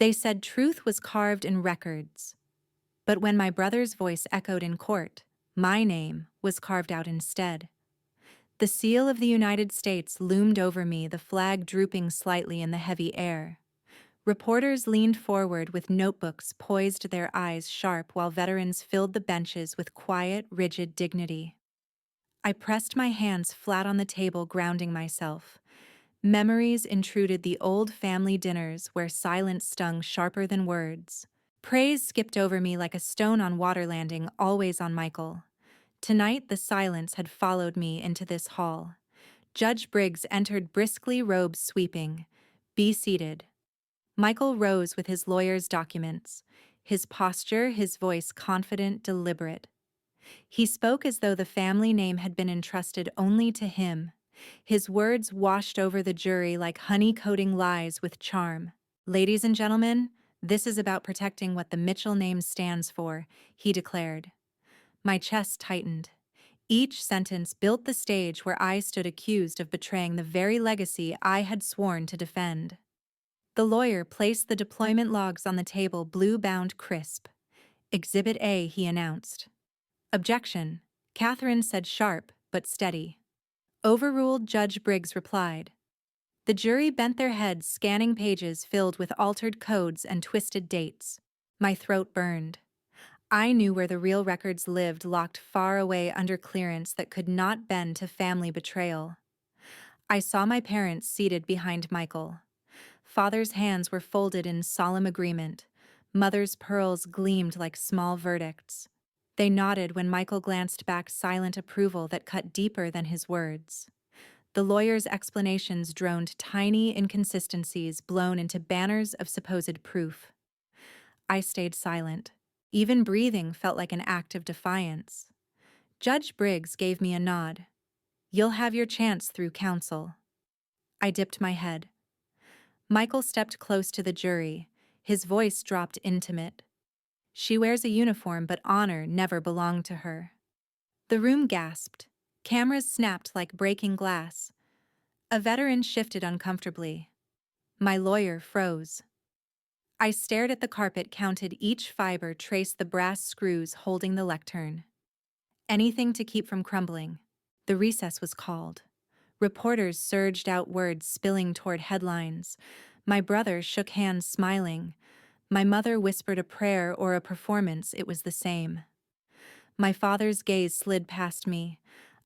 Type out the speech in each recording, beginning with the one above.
They said truth was carved in records. But when my brother's voice echoed in court, my name was carved out instead. The seal of the United States loomed over me, the flag drooping slightly in the heavy air. Reporters leaned forward with notebooks poised, their eyes sharp, while veterans filled the benches with quiet, rigid dignity. I pressed my hands flat on the table, grounding myself. Memories intruded, the old family dinners where silence stung sharper than words. Praise skipped over me like a stone on water, landing always on Michael. Tonight the silence had followed me into this hall. Judge Briggs entered briskly, robes sweeping. "Be seated." Michael rose with his lawyer's documents, his posture, his voice confident, deliberate. He spoke as though the family name had been entrusted only to him. His words washed over the jury like honey coating lies with charm. "Ladies and gentlemen, this is about protecting what the Mitchell name stands for," he declared. My chest tightened. Each sentence built the stage where I stood accused of betraying the very legacy I had sworn to defend. The lawyer placed the deployment logs on the table, blue-bound, crisp. "Exhibit A," he announced. "Objection," Catherine said, sharp but steady. "Overruled," Judge Briggs replied. The jury bent their heads, scanning pages filled with altered codes and twisted dates. My throat burned. I knew where the real records lived, locked far away under clearance that could not bend to family betrayal. I saw my parents seated behind Michael. Father's hands were folded in solemn agreement. Mother's pearls gleamed like small verdicts. They nodded when Michael glanced back, silent approval that cut deeper than his words. The lawyer's explanations droned, tiny inconsistencies blown into banners of supposed proof. I stayed silent. Even breathing felt like an act of defiance. Judge Briggs gave me a nod. "You'll have your chance through counsel." I dipped my head. Michael stepped close to the jury. His voice dropped, intimate. "She wears a uniform, but honor never belonged to her." The room gasped. Cameras snapped like breaking glass. A veteran shifted uncomfortably. My lawyer froze. I stared at the carpet, counted each fiber, traced the brass screws holding the lectern. Anything to keep from crumbling. The recess was called. Reporters surged out, words spilling toward headlines. My brother shook hands, smiling. My mother whispered a prayer or a performance, it was the same. My father's gaze slid past me.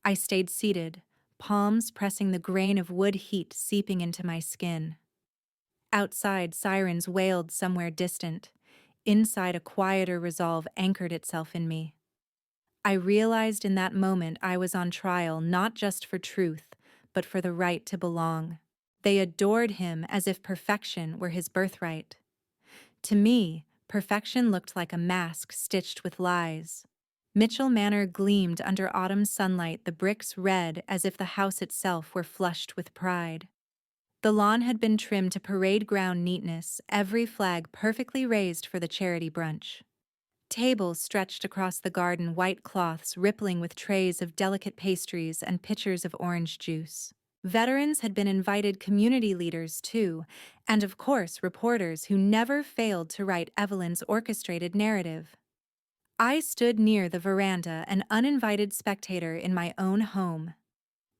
I stayed seated, palms pressing the grain of wood, heat seeping into my skin. Outside, sirens wailed somewhere distant. Inside, a quieter resolve anchored itself in me. I realized in that moment I was on trial, not just for truth, but for the right to belong. They adored him as if perfection were his birthright. To me, perfection looked like a mask stitched with lies. Mitchell Manor gleamed under autumn sunlight, the bricks red as if the house itself were flushed with pride. The lawn had been trimmed to parade ground neatness, every flag perfectly raised for the charity brunch. Tables stretched across the garden, white cloths rippling with trays of delicate pastries and pitchers of orange juice. Veterans had been invited, community leaders too, and of course reporters who never failed to write Evelyn's orchestrated narrative. I stood near the veranda, an uninvited spectator in my own home.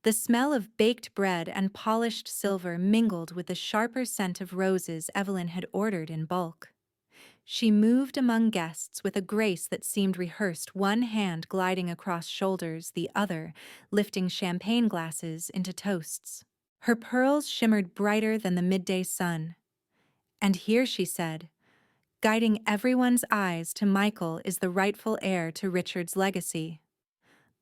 The smell of baked bread and polished silver mingled with the sharper scent of roses Evelyn had ordered in bulk. She moved among guests with a grace that seemed rehearsed, one hand gliding across shoulders, the other lifting champagne glasses into toasts. Her pearls shimmered brighter than the midday sun. "And here," she said, "guiding everyone's eyes to Michael is the rightful heir to Richard's legacy.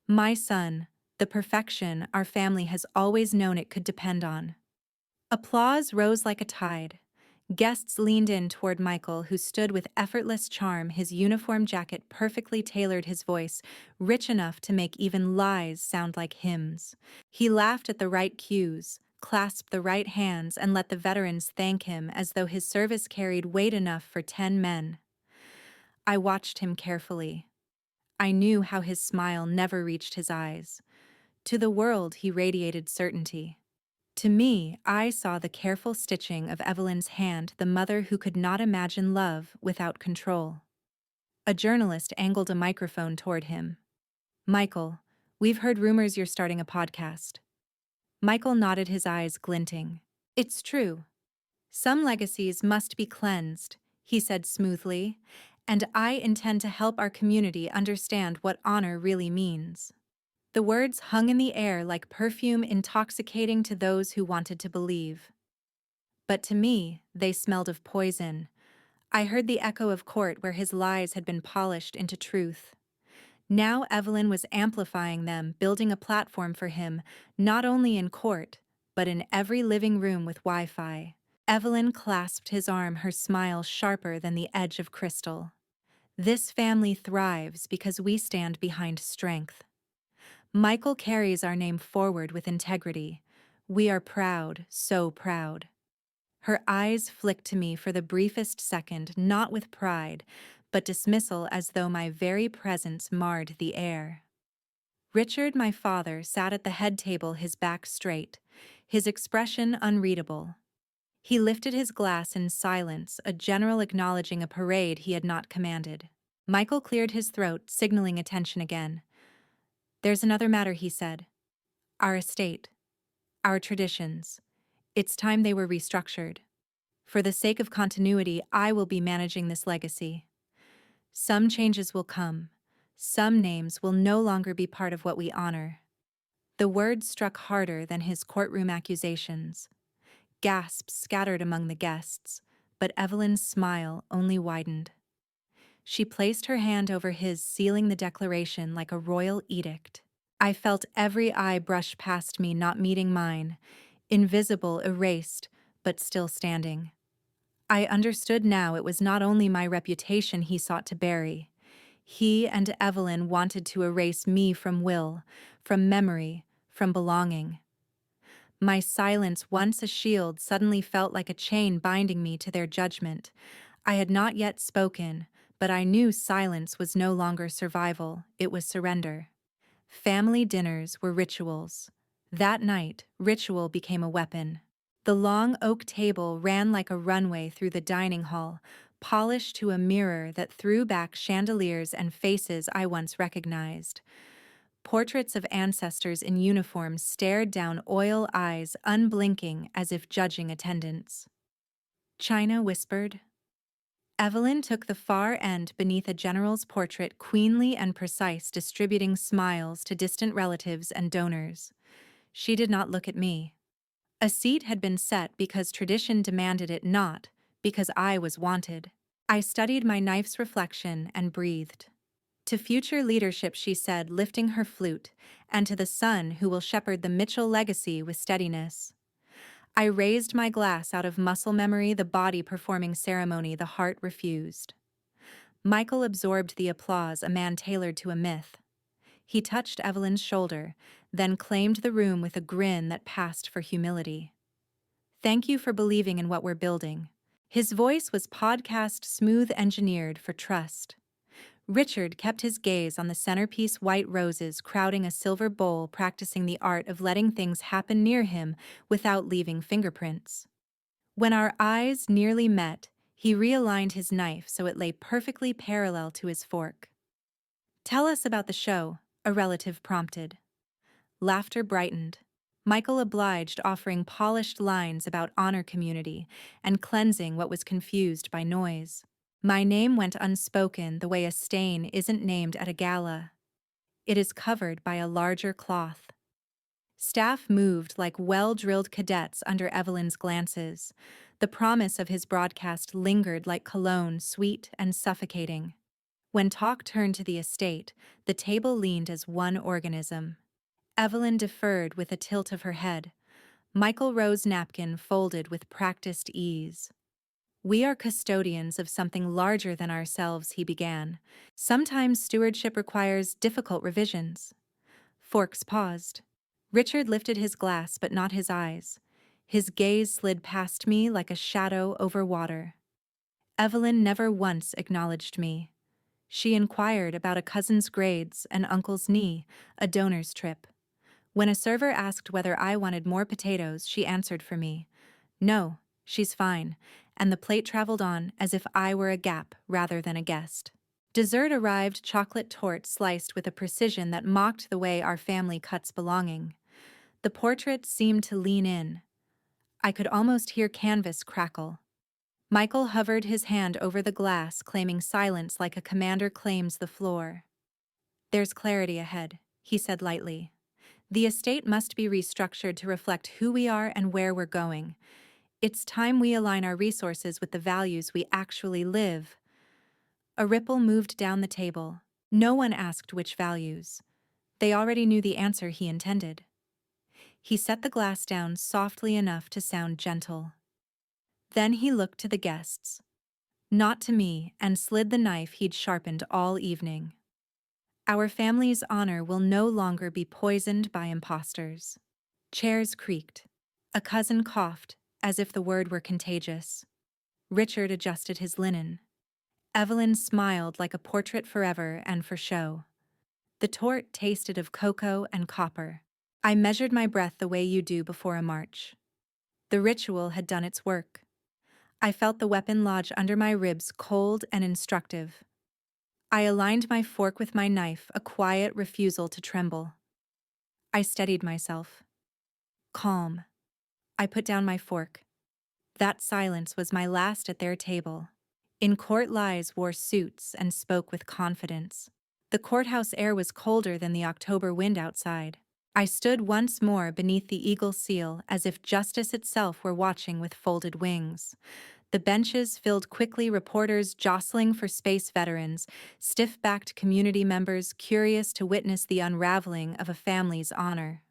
My son, the perfection our family has always known it could depend on." Applause rose like a tide. Guests leaned in toward Michael, who stood with effortless charm, his uniform jacket perfectly tailored, his voice rich enough to make even lies sound like hymns. He laughed at the right cues, clasped the right hands, and let the veterans thank him as though his service carried weight enough for 10 men. I watched him carefully. I knew how his smile never reached his eyes. To the world, he radiated certainty. To me, I saw the careful stitching of Evelyn's hand, the mother who could not imagine love without control. A journalist angled a microphone toward him. "Michael, we've heard rumors you're starting a podcast." Michael nodded, his eyes glinting. "It's true. Some legacies must be cleansed," he said smoothly, "and I intend to help our community understand what honor really means." The words hung in the air like perfume, intoxicating to those who wanted to believe. But to me, they smelled of poison. I heard the echo of court where his lies had been polished into truth. Now Evelyn was amplifying them, building a platform for him, not only in court, but in every living room with Wi-Fi. Evelyn clasped his arm, her smile sharper than the edge of crystal. "This family thrives because we stand behind strength. Michael carries our name forward with integrity. We are proud, so proud." Her eyes flicked to me for the briefest second, not with pride, but dismissal, as though my very presence marred the air. Richard, my father, sat at the head table, his back straight, his expression unreadable. He lifted his glass in silence, a general acknowledging a parade he had not commanded. Michael cleared his throat, signaling attention again. "There's another matter," he said. "Our estate. Our traditions. It's time they were restructured. For the sake of continuity, I will be managing this legacy. Some changes will come. Some names will no longer be part of what we honor." The words struck harder than his courtroom accusations. Gasps scattered among the guests, but Evelyn's smile only widened. She placed her hand over his, sealing the declaration like a royal edict. I felt every eye brush past me, not meeting mine, invisible, erased, but still standing. I understood now it was not only my reputation he sought to bury. He and Evelyn wanted to erase me from will, from memory, from belonging. My silence, once a shield, suddenly felt like a chain binding me to their judgment. I had not yet spoken, but I knew silence was no longer survival, it was surrender. Family dinners were rituals. That night, ritual became a weapon. The long oak table ran like a runway through the dining hall, polished to a mirror that threw back chandeliers and faces I once recognized. Portraits of ancestors in uniforms stared down, oil eyes unblinking as if judging attendance. China whispered. Evelyn took the far end beneath a general's portrait, queenly and precise, distributing smiles to distant relatives and donors. She did not look at me. A seat had been set because tradition demanded it, not because I was wanted. I studied my knife's reflection and breathed. "To future leadership," she said, lifting her flute, "and to the son who will shepherd the Mitchell legacy with steadiness." I raised my glass out of muscle memory, the body performing ceremony, the heart refused. Michael absorbed the applause, a man tailored to a myth. He touched Evelyn's shoulder, then claimed the room with a grin that passed for humility. "Thank you for believing in what we're building." His voice was podcast smooth, engineered for trust. Richard kept his gaze on the centerpiece, white roses crowding a silver bowl, practicing the art of letting things happen near him without leaving fingerprints. When our eyes nearly met, he realigned his knife so it lay perfectly parallel to his fork. "Tell us about the show," a relative prompted. Laughter brightened. Michael obliged, offering polished lines about honor, community, and cleansing what was confused by noise. My name went unspoken, the way a stain isn't named at a gala. It is covered by a larger cloth. Staff moved like well-drilled cadets under Evelyn's glances. The promise of his broadcast lingered like cologne, sweet and suffocating. When talk turned to the estate, the table leaned as one organism. Evelyn deferred with a tilt of her head. Michael Rowe's napkin folded with practiced ease. "We are custodians of something larger than ourselves," he began. "Sometimes stewardship requires difficult revisions." Forks paused. Richard lifted his glass, but not his eyes. His gaze slid past me like a shadow over water. Evelyn never once acknowledged me. She inquired about a cousin's grades, an uncle's knee, a donor's trip. When a server asked whether I wanted more potatoes, she answered for me, "No, she's fine," and the plate traveled on as if I were a gap rather than a guest. Dessert arrived, chocolate torte sliced with a precision that mocked the way our family cuts belonging. The portrait seemed to lean in. I could almost hear canvas crackle. Michael hovered his hand over the glass, claiming silence like a commander claims the floor. "There's clarity ahead," he said lightly. "The estate must be restructured to reflect who we are and where we're going. It's time we align our resources with the values we actually live." A ripple moved down the table. No one asked which values. They already knew the answer he intended. He set the glass down softly enough to sound gentle. Then he looked to the guests, not to me, and slid the knife he'd sharpened all evening. "Our family's honor will no longer be poisoned by imposters." Chairs creaked. A cousin coughed, as if the word were contagious. Richard adjusted his linen. Evelyn smiled like a portrait forever and for show. The torte tasted of cocoa and copper. I measured my breath the way you do before a march. The ritual had done its work. I felt the weapon lodge under my ribs, cold and instructive. I aligned my fork with my knife, a quiet refusal to tremble. I steadied myself. Calm. I put down my fork. That silence was my last at their table. In court, lies wore suits and spoke with confidence. The courthouse air was colder than the October wind outside. I stood once more beneath the eagle seal, as if justice itself were watching with folded wings. The benches filled quickly, reporters jostling for space, veterans, stiff-backed community members curious to witness the unraveling of a family's honor.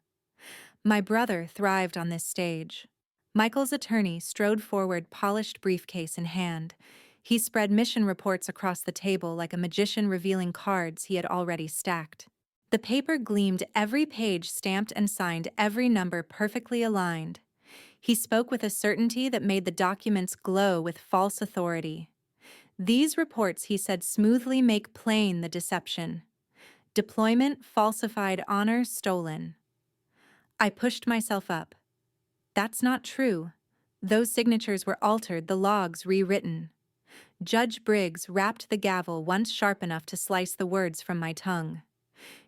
My brother thrived on this stage. Michael's attorney strode forward, polished briefcase in hand. He spread mission reports across the table like a magician revealing cards he had already stacked. The paper gleamed, every page stamped and signed, every number perfectly aligned. He spoke with a certainty that made the documents glow with false authority. "These reports," he said smoothly, "make plain the deception. Deployment falsified, honor stolen." I pushed myself up. "That's not true. Those signatures were altered, the logs rewritten." Judge Briggs rapped the gavel once sharp enough to slice the words from my tongue.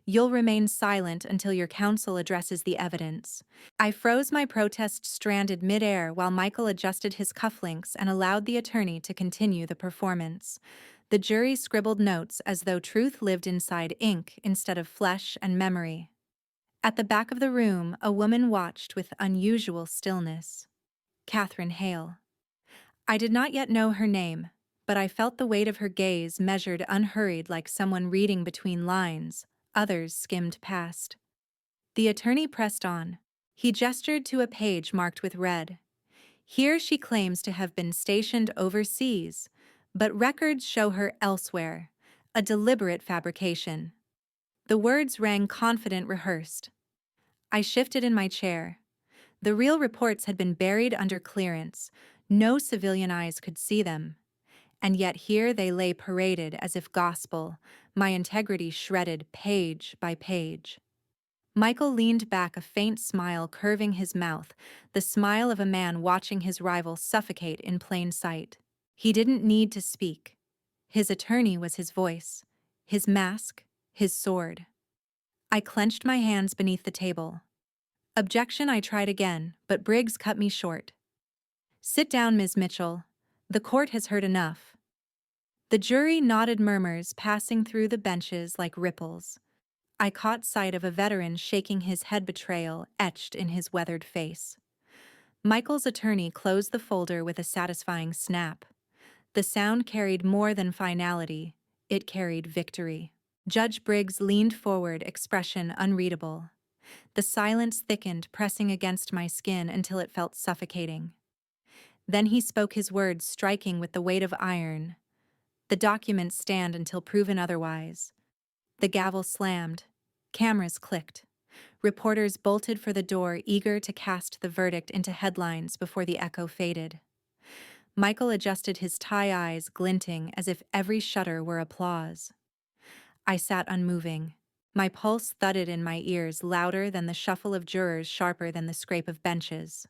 "You'll remain silent until your counsel addresses the evidence." I froze, my protest stranded midair while Michael adjusted his cufflinks and allowed the attorney to continue the performance. The jury scribbled notes as though truth lived inside ink instead of flesh and memory. At the back of the room, a woman watched with unusual stillness. Catherine Hale. I did not yet know her name, but I felt the weight of her gaze, measured, unhurried, like someone reading between lines. Others skimmed past. The attorney pressed on. He gestured to a page marked with red. "Here she claims to have been stationed overseas, but records show her elsewhere. A deliberate fabrication." The words rang confident, rehearsed. I shifted in my chair. The real reports had been buried under clearance. No civilian eyes could see them. And yet here they lay paraded as if gospel, my integrity shredded page by page. Michael leaned back, a faint smile curving his mouth, the smile of a man watching his rival suffocate in plain sight. He didn't need to speak. His attorney was his voice, his mask, his sword. I clenched my hands beneath the table. "Objection," I tried again, but Briggs cut me short. "Sit down, Ms. Mitchell. The court has heard enough." The jury nodded, murmurs passing through the benches like ripples. I caught sight of a veteran shaking his head, betrayal etched in his weathered face. Michael's attorney closed the folder with a satisfying snap. The sound carried more than finality, it carried victory. Judge Briggs leaned forward, expression unreadable. The silence thickened, pressing against my skin until it felt suffocating. Then he spoke, his words striking with the weight of iron. "The documents stand until proven otherwise." The gavel slammed. Cameras clicked. Reporters bolted for the door, eager to cast the verdict into headlines before the echo faded. Michael adjusted his tie, eyes glinting as if every shudder were applause. I sat unmoving. My pulse thudded in my ears louder than the shuffle of jurors, sharper than the scrape of benches.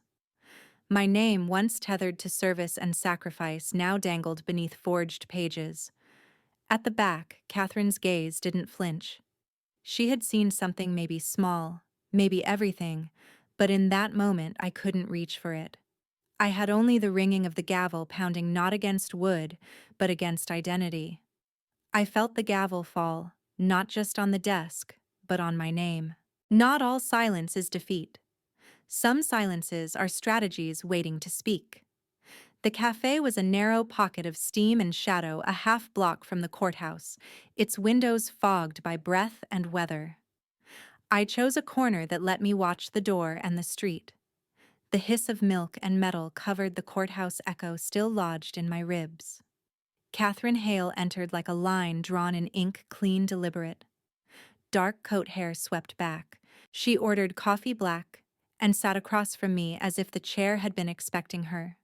My name, once tethered to service and sacrifice, now dangled beneath forged pages. At the back, Catherine's gaze didn't flinch. She had seen something maybe small, maybe everything, but in that moment I couldn't reach for it. I had only the ringing of the gavel pounding not against wood, but against identity. I felt the gavel fall, not just on the desk, but on my name. Not all silence is defeat. Some silences are strategies waiting to speak. The cafe was a narrow pocket of steam and shadow a half block from the courthouse, its windows fogged by breath and weather. I chose a corner that let me watch the door and the street. The hiss of milk and metal covered the courthouse echo still lodged in my ribs. Catherine Hale entered like a line drawn in ink, clean, deliberate. Dark coat hair swept back. She ordered coffee black and sat across from me as if the chair had been expecting her.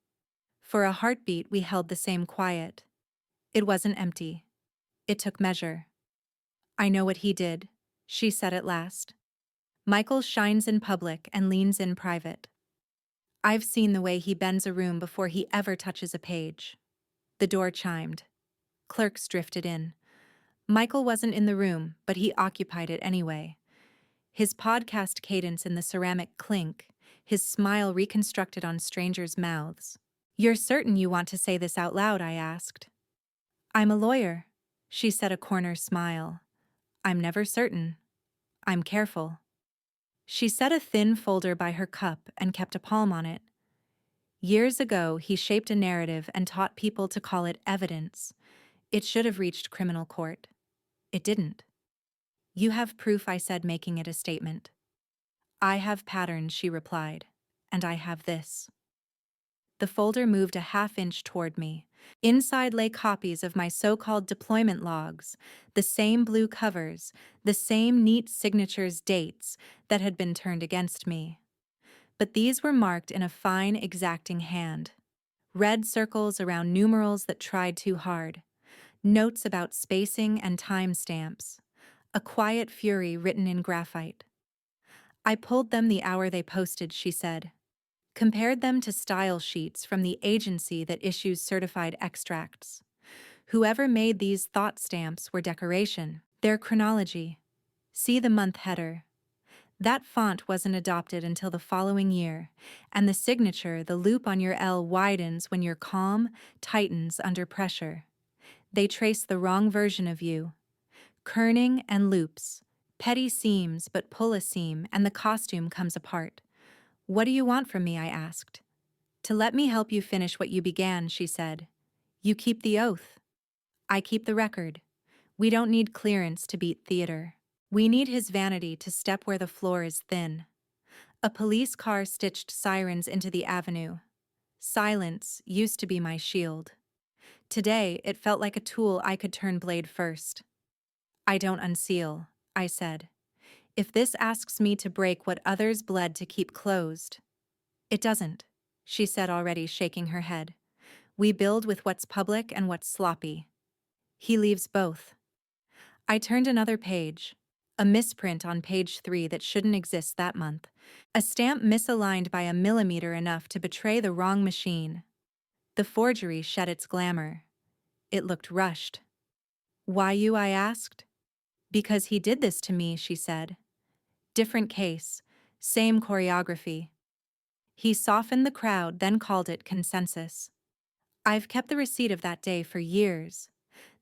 For a heartbeat, we held the same quiet. It wasn't empty. It took measure. "I know what he did," she said at last. "Michael shines in public and leans in private. I've seen the way he bends a room before he ever touches a page." The door chimed. Clerks drifted in. Michael wasn't in the room, but he occupied it anyway. His podcast cadence in the ceramic clink, his smile reconstructed on strangers' mouths. "You're certain you want to say this out loud?" I asked. "I'm a lawyer," she said, a corner smile. "I'm never certain. I'm careful." She set a thin folder by her cup and kept a palm on it. "Years ago, he shaped a narrative and taught people to call it evidence. It should have reached criminal court. It didn't." "You have proof," I said, making it a statement. "I have patterns," she replied, "and I have this." The folder moved a half-inch toward me. Inside lay copies of my so-called deployment logs, the same blue covers, the same neat signatures, dates that had been turned against me. But these were marked in a fine, exacting hand. Red circles around numerals that tried too hard. Notes about spacing and time stamps. A quiet fury written in graphite. "I pulled them the hour they posted," she said. "Compared them to style sheets from the agency that issues certified extracts. Whoever made these thought stamps were decoration. Their chronology. See the month header. That font wasn't adopted until the following year, and the signature, the loop on your L, widens when you're calm, tightens under pressure. They trace the wrong version of you. Kerning and loops. Petty seams, but pull a seam, and the costume comes apart." "What do you want from me?" I asked. "To let me help you finish what you began," she said. "You keep the oath. I keep the record. We don't need clearance to beat theater. We need his vanity to step where the floor is thin." A police car stitched sirens into the avenue. Silence used to be my shield. Today, it felt like a tool I could turn blade first. "I don't unseal," I said. "If this asks me to break what others bled to keep closed." "It doesn't," she said, already shaking her head. "We build with what's public and what's sloppy." "He leaves both." I turned another page. A misprint on page 3 that shouldn't exist that month. A stamp misaligned by a millimeter enough to betray the wrong machine. The forgery shed its glamour. It looked rushed. "Why you?" I asked. "Because he did this to me," she said. Different case, same choreography. He softened the crowd, then called it consensus. I've kept the receipt of that day for years.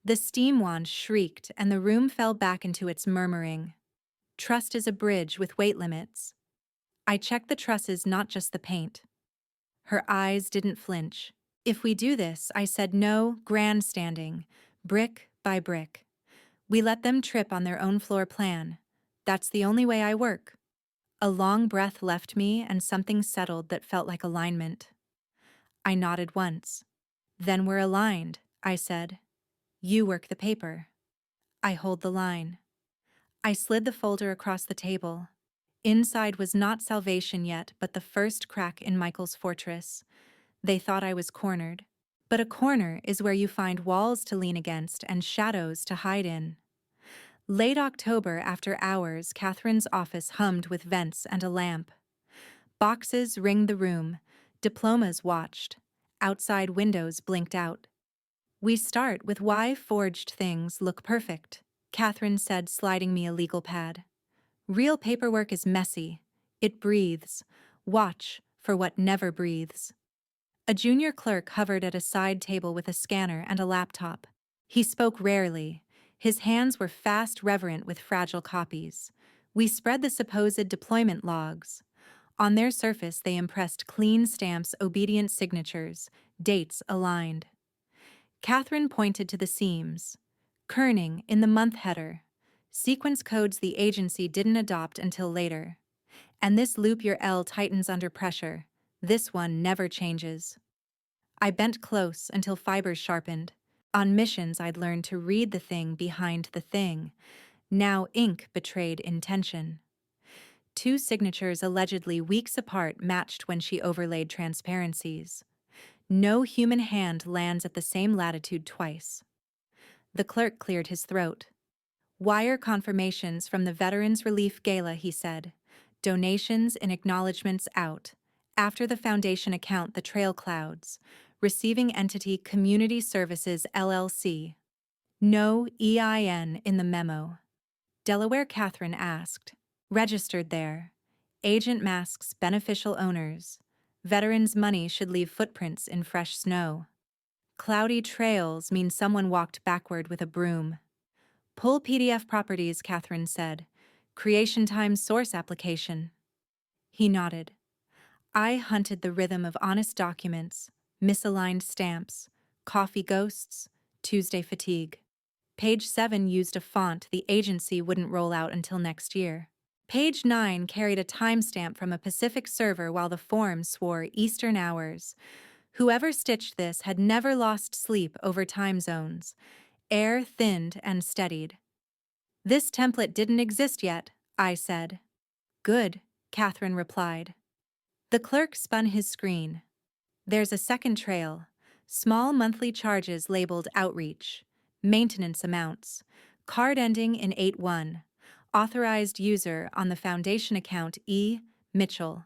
The steam wand shrieked and the room fell back into its murmuring. Trust is a bridge with weight limits. I checked the trusses, not just the paint. Her eyes didn't flinch. "If we do this," I said, "no grandstanding, brick by brick. We let them trip on their own floor plan. That's the only way I work." A long breath left me and something settled that felt like alignment. I nodded once. "Then we're aligned," I said. "You work the paper. I hold the line." I slid the folder across the table. Inside was not salvation yet, but the first crack in Michael's fortress. They thought I was cornered. But a corner is where you find walls to lean against and shadows to hide in. Late October, after hours, Catherine's office hummed with vents and a lamp. Boxes ringed the room, diplomas watched, outside windows blinked out. "We start with why forged things look perfect," Catherine said, sliding me a legal pad. "Real paperwork is messy. It breathes. Watch for what never breathes." A junior clerk hovered at a side table with a scanner and a laptop. He spoke rarely. His hands were fast, reverent with fragile copies. We spread the supposed deployment logs. On their surface, they impressed clean stamps, obedient signatures, dates aligned. Catherine pointed to the seams. "Kerning in the month header. Sequence codes the agency didn't adopt until later. And this loop your L tightens under pressure. This one never changes." I bent close until fibers sharpened. On missions, I'd learned to read the thing behind the thing. Now ink betrayed intention. Two signatures allegedly weeks apart matched when she overlaid transparencies. No human hand lands at the same latitude twice. The clerk cleared his throat. "Wire confirmations from the Veterans Relief Gala," he said. "Donations and acknowledgments out. After the foundation account, the trail clouds. Receiving entity Community Services LLC. No EIN in the memo." "Delaware?" Catherine asked. "Registered there. Agent masks beneficial owners. Veterans' money should leave footprints in fresh snow. Cloudy trails mean someone walked backward with a broom." "Pull PDF properties," Catherine said. "Creation time source application." He nodded. I hunted the rhythm of honest documents, misaligned stamps, coffee ghosts, Tuesday fatigue. Page 7 used a font the agency wouldn't roll out until next year. Page 9 carried a timestamp from a Pacific server while the form swore Eastern hours. Whoever stitched this had never lost sleep over time zones. Air thinned and steadied. "This template didn't exist yet," I said. "Good," Catherine replied. The clerk spun his screen. "There's a second trail. Small monthly charges labeled outreach. Maintenance amounts. Card ending in 81. Authorized user on the foundation account E. Mitchell."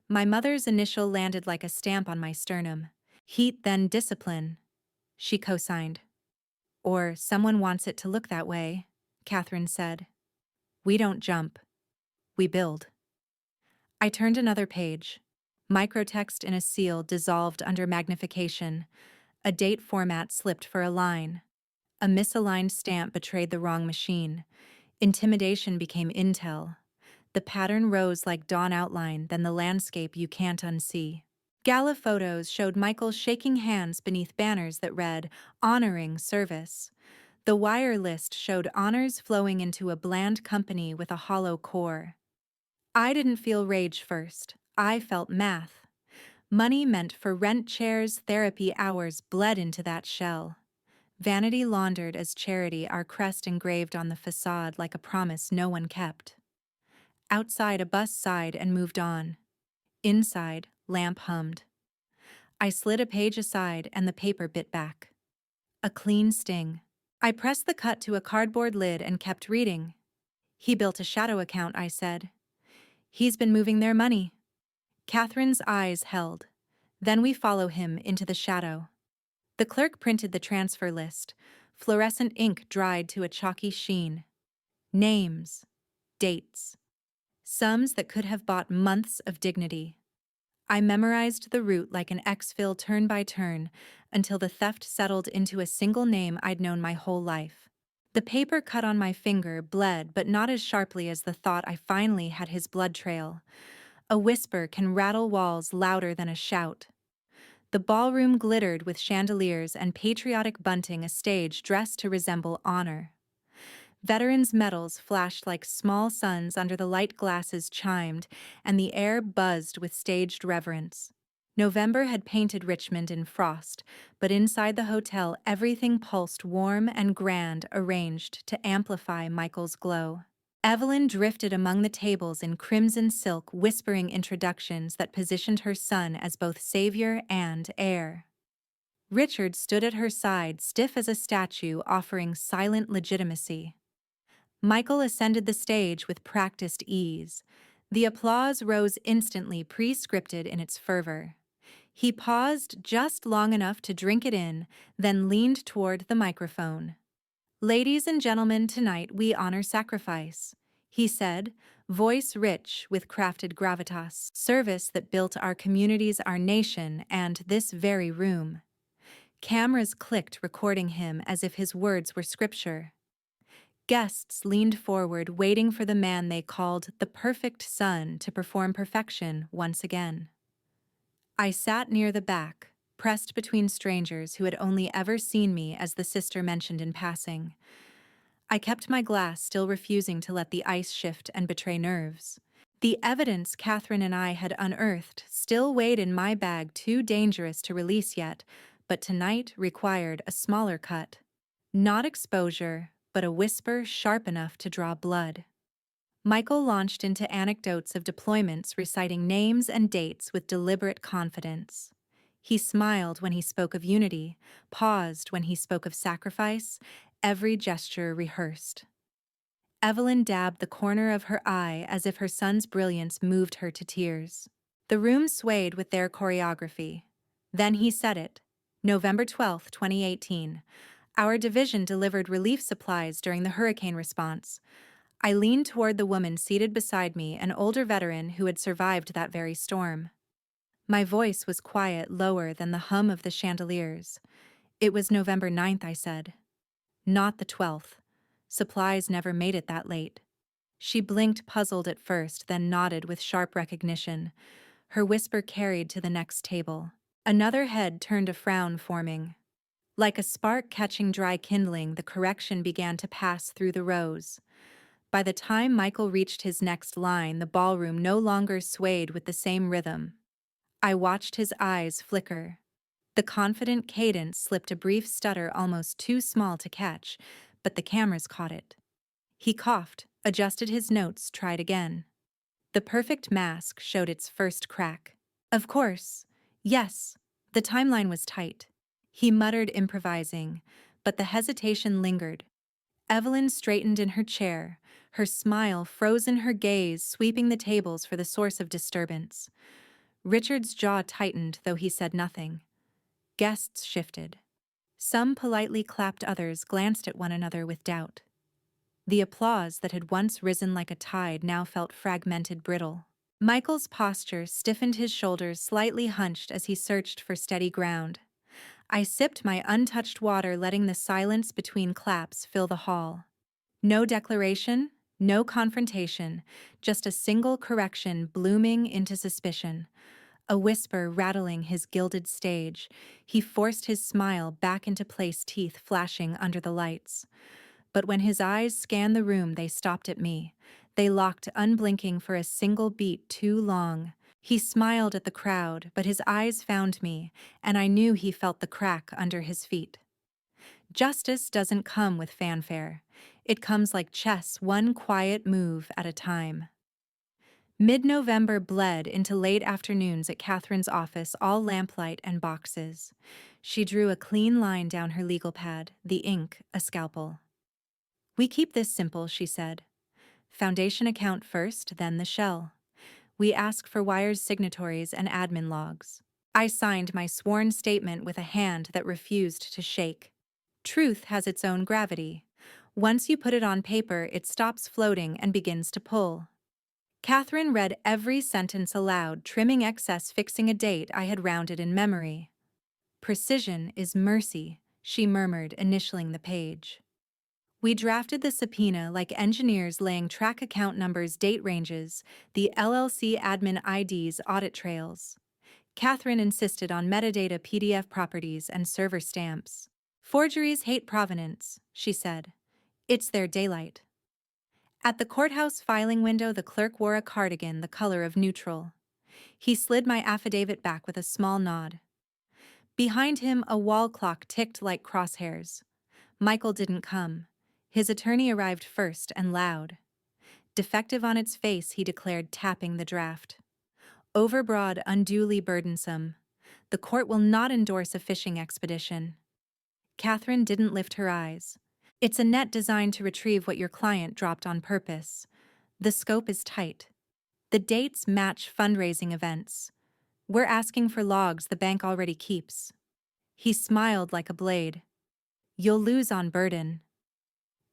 My mother's initial landed like a stamp on my sternum. "Heat, then discipline," she co-signed. "Or someone wants it to look that way," Catherine said. "We don't jump. We build." I turned another page. Microtext in a seal dissolved under magnification. A date format slipped for a line. A misaligned stamp betrayed the wrong machine. Intimidation became intel. The pattern rose like dawn outline, then the landscape you can't unsee. Gala photos showed Michael shaking hands beneath banners that read, "Honoring Service." The wire list showed honors flowing into a bland company with a hollow core. I didn't feel rage first. I felt math. Money meant for rent chairs, therapy hours bled into that shell. Vanity laundered as charity, our crest engraved on the facade like a promise no one kept. Outside, a bus sighed and moved on. Inside, lamp hummed. I slid a page aside and the paper bit back. A clean sting. I pressed the cut to a cardboard lid and kept reading. "He built a shadow account," I said. "He's been moving their money." Catherine's eyes held. "Then we follow him into the shadow." The clerk printed the transfer list. Fluorescent ink dried to a chalky sheen. Names. Dates. Sums that could have bought months of dignity. I memorized the route like an exfil turn by turn until the theft settled into a single name I'd known my whole life. The paper cut on my finger bled, but not as sharply as the thought I finally had his blood trail. A whisper can rattle walls louder than a shout. The ballroom glittered with chandeliers and patriotic bunting, a stage dressed to resemble honor. Veterans' medals flashed like small suns under the light glasses chimed, and the air buzzed with staged reverence. November had painted Richmond in frost, but inside the hotel everything pulsed warm and grand, arranged to amplify Michael's glow. Evelyn drifted among the tables in crimson silk, whispering introductions that positioned her son as both savior and heir. Richard stood at her side, stiff as a statue, offering silent legitimacy. Michael ascended the stage with practiced ease. The applause rose instantly, pre-scripted in its fervor. He paused just long enough to drink it in, then leaned toward the microphone. "Ladies and gentlemen, tonight we honor sacrifice," he said, voice rich with crafted gravitas, service that built our communities, our nation, and this very room. Cameras clicked, recording him as if his words were scripture. Guests leaned forward, waiting for the man they called the perfect son to perform perfection once again. I sat near the back, pressed between strangers who had only ever seen me as the sister mentioned in passing. I kept my glass, still refusing to let the ice shift and betray nerves. The evidence Catherine and I had unearthed still weighed in my bag, too dangerous to release yet, but tonight required a smaller cut. Not exposure, but a whisper sharp enough to draw blood. Michael launched into anecdotes of deployments, reciting names and dates with deliberate confidence. He smiled when he spoke of unity, paused when he spoke of sacrifice, every gesture rehearsed. Evelyn dabbed the corner of her eye as if her son's brilliance moved her to tears. The room swayed with their choreography. Then he said it. November 12, 2018. Our division delivered relief supplies during the hurricane response. I leaned toward the woman seated beside me, an older veteran who had survived that very storm. My voice was quiet, lower than the hum of the chandeliers. "It was November 9th, I said. Not the 12th. Supplies never made it that late." She blinked, puzzled at first, then nodded with sharp recognition. Her whisper carried to the next table. Another head turned, a frown forming. Like a spark catching dry kindling, the correction began to pass through the rows. By the time Michael reached his next line, the ballroom no longer swayed with the same rhythm. I watched his eyes flicker. The confident cadence slipped, a brief stutter almost too small to catch, but the cameras caught it. He coughed, adjusted his notes, tried again. The perfect mask showed its first crack. "Of course. Yes." The timeline was tight. He muttered, improvising, but the hesitation lingered. Evelyn straightened in her chair, her smile frozen, her gaze sweeping the tables for the source of disturbance. Richard's jaw tightened, though he said nothing. Guests shifted. Some politely clapped, others glanced at one another with doubt. The applause that had once risen like a tide now felt fragmented, brittle. Michael's posture stiffened, his shoulders slightly hunched as he searched for steady ground. I sipped my untouched water, letting the silence between claps fill the hall. No declaration, no confrontation, just a single correction blooming into suspicion. A whisper rattling his gilded stage. He forced his smile back into place, teeth flashing under the lights. But when his eyes scanned the room, they stopped at me. They locked, unblinking for a single beat too long. He smiled at the crowd, but his eyes found me, and I knew he felt the crack under his feet. Justice doesn't come with fanfare. It comes like chess, one quiet move at a time. Mid-November bled into late afternoons at Catherine's office, all lamplight and boxes. She drew a clean line down her legal pad, the ink a scalpel. "We keep this simple," she said. "Foundation account first, then the shell. We ask for wires, signatories, and admin logs." I signed my sworn statement with a hand that refused to shake. Truth has its own gravity. Once you put it on paper, it stops floating and begins to pull. Catherine read every sentence aloud, trimming excess, fixing a date I had rounded in memory. "Precision is mercy," she murmured, initialing the page. We drafted the subpoena like engineers, laying track, account numbers, date ranges, the LLC admin IDs, audit trails. Catherine insisted on metadata, PDF properties, and server stamps. "Forgeries hate provenance," she said. "It's their daylight." At the courthouse filing window, the clerk wore a cardigan the color of neutral. He slid my affidavit back with a small nod. Behind him, a wall clock ticked like crosshairs. Michael didn't come. His attorney arrived first, and loud. "Defective on its face," he declared, tapping the draft. "Overbroad, unduly burdensome. The court will not endorse a fishing expedition." Catherine didn't lift her eyes. It's a net designed to retrieve what your client dropped on purpose. The scope is tight. The dates match fundraising events. We're asking for logs the bank already keeps. He smiled like a blade. You'll lose on burden.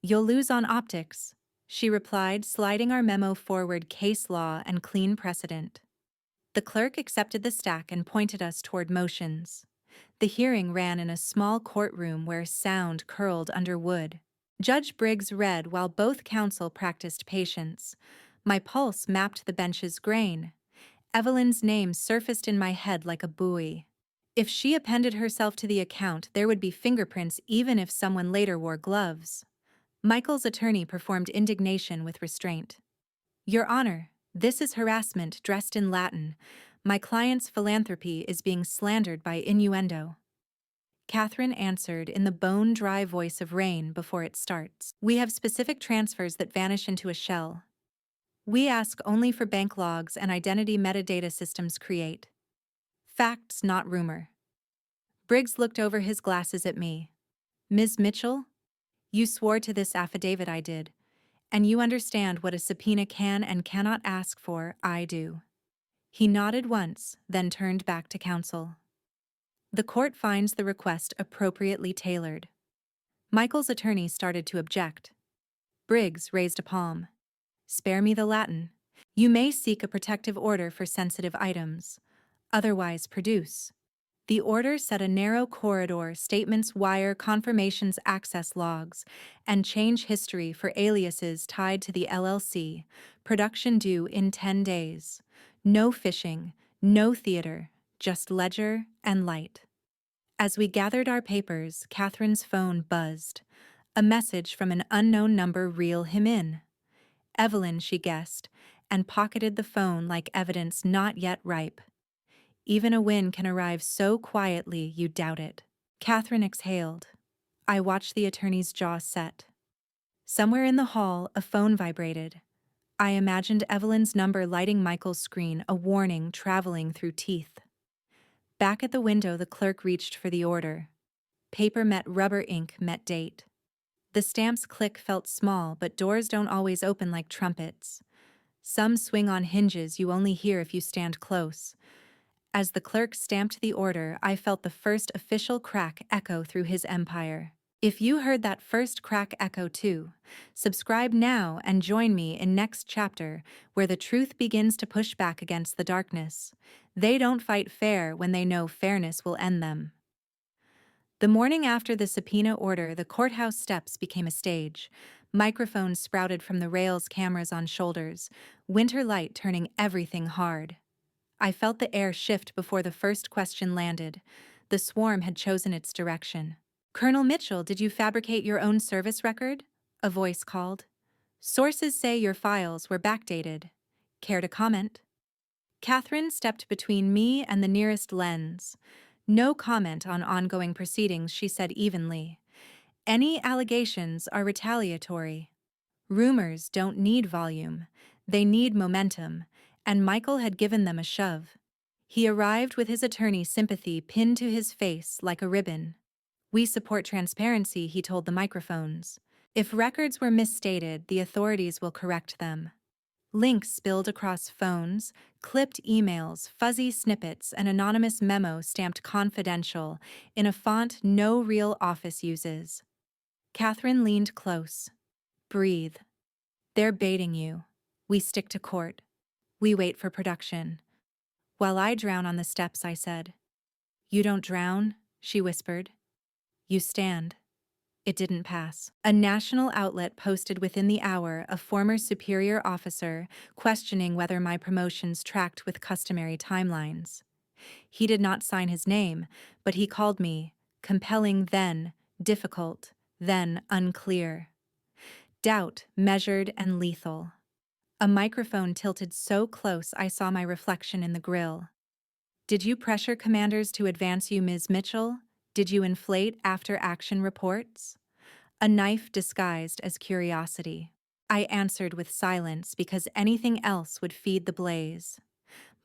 You'll lose on optics, she replied, sliding our memo forward case law and clean precedent. The clerk accepted the stack and pointed us toward motions. The hearing ran in a small courtroom where sound curled under wood. Judge Briggs read while both counsel practiced patience. My pulse mapped the bench's grain. Evelyn's name surfaced in my head like a buoy. If she appended herself to the account, there would be fingerprints even if someone later wore gloves. Michael's attorney performed indignation with restraint. Your Honor, this is harassment dressed in Latin. My client's philanthropy is being slandered by innuendo. Catherine answered in the bone-dry voice of rain before it starts. We have specific transfers that vanish into a shell. We ask only for bank logs and identity metadata systems create. Facts, not rumor. Briggs looked over his glasses at me. Ms. Mitchell, you swore to this affidavit. I did. And you understand what a subpoena can and cannot ask for. I do. He nodded once, then turned back to counsel. The court finds the request appropriately tailored. Michael's attorney started to object. Briggs raised a palm. Spare me the Latin. You may seek a protective order for sensitive items. Otherwise, produce. The order set a narrow corridor, statements, wire, confirmations, access logs, and change history for aliases tied to the LLC, production due in 10 days. No fishing, no theater, just ledger and light. As we gathered our papers, Catherine's phone buzzed. A message from an unknown number reeled him in. Evelyn, she guessed, and pocketed the phone like evidence not yet ripe. Even a win can arrive so quietly you doubt it. Catherine exhaled. I watched the attorney's jaw set. Somewhere in the hall, a phone vibrated. I imagined Evelyn's number lighting Michael's screen, a warning traveling through teeth. Back at the window, the clerk reached for the order. Paper met rubber, ink met date. The stamp's click felt small, but doors don't always open like trumpets. Some swing on hinges you only hear if you stand close. As the clerk stamped the order, I felt the first official crack echo through his empire. If you heard that first crack echo too, subscribe now and join me in next chapter where the truth begins to push back against the darkness. They don't fight fair when they know fairness will end them. The morning after the subpoena order, the courthouse steps became a stage. Microphones sprouted from the rails, cameras on shoulders, winter light turning everything hard. I felt the air shift before the first question landed. The swarm had chosen its direction. Colonel Mitchell, did you fabricate your own service record? A voice called. Sources say your files were backdated. Care to comment? Catherine stepped between me and the nearest lens. No comment on ongoing proceedings, she said evenly. Any allegations are retaliatory. Rumors don't need volume. They need momentum. And Michael had given them a shove. He arrived with his attorney's sympathy pinned to his face like a ribbon. We support transparency, he told the microphones. If records were misstated, the authorities will correct them. Links spilled across phones, clipped emails, fuzzy snippets, an anonymous memo stamped confidential in a font no real office uses. Catherine leaned close. Breathe. They're baiting you. We stick to court. We wait for production. While I drown on the steps, I said. You don't drown, she whispered. You stand. It didn't pass. A national outlet posted within the hour a former superior officer questioning whether my promotions tracked with customary timelines. He did not sign his name, but he called me compelling then, difficult, then unclear. Doubt, measured and lethal. A microphone tilted so close I saw my reflection in the grill. Did you pressure commanders to advance you, Ms. Mitchell? Did you inflate after-action reports? A knife disguised as curiosity. I answered with silence because anything else would feed the blaze.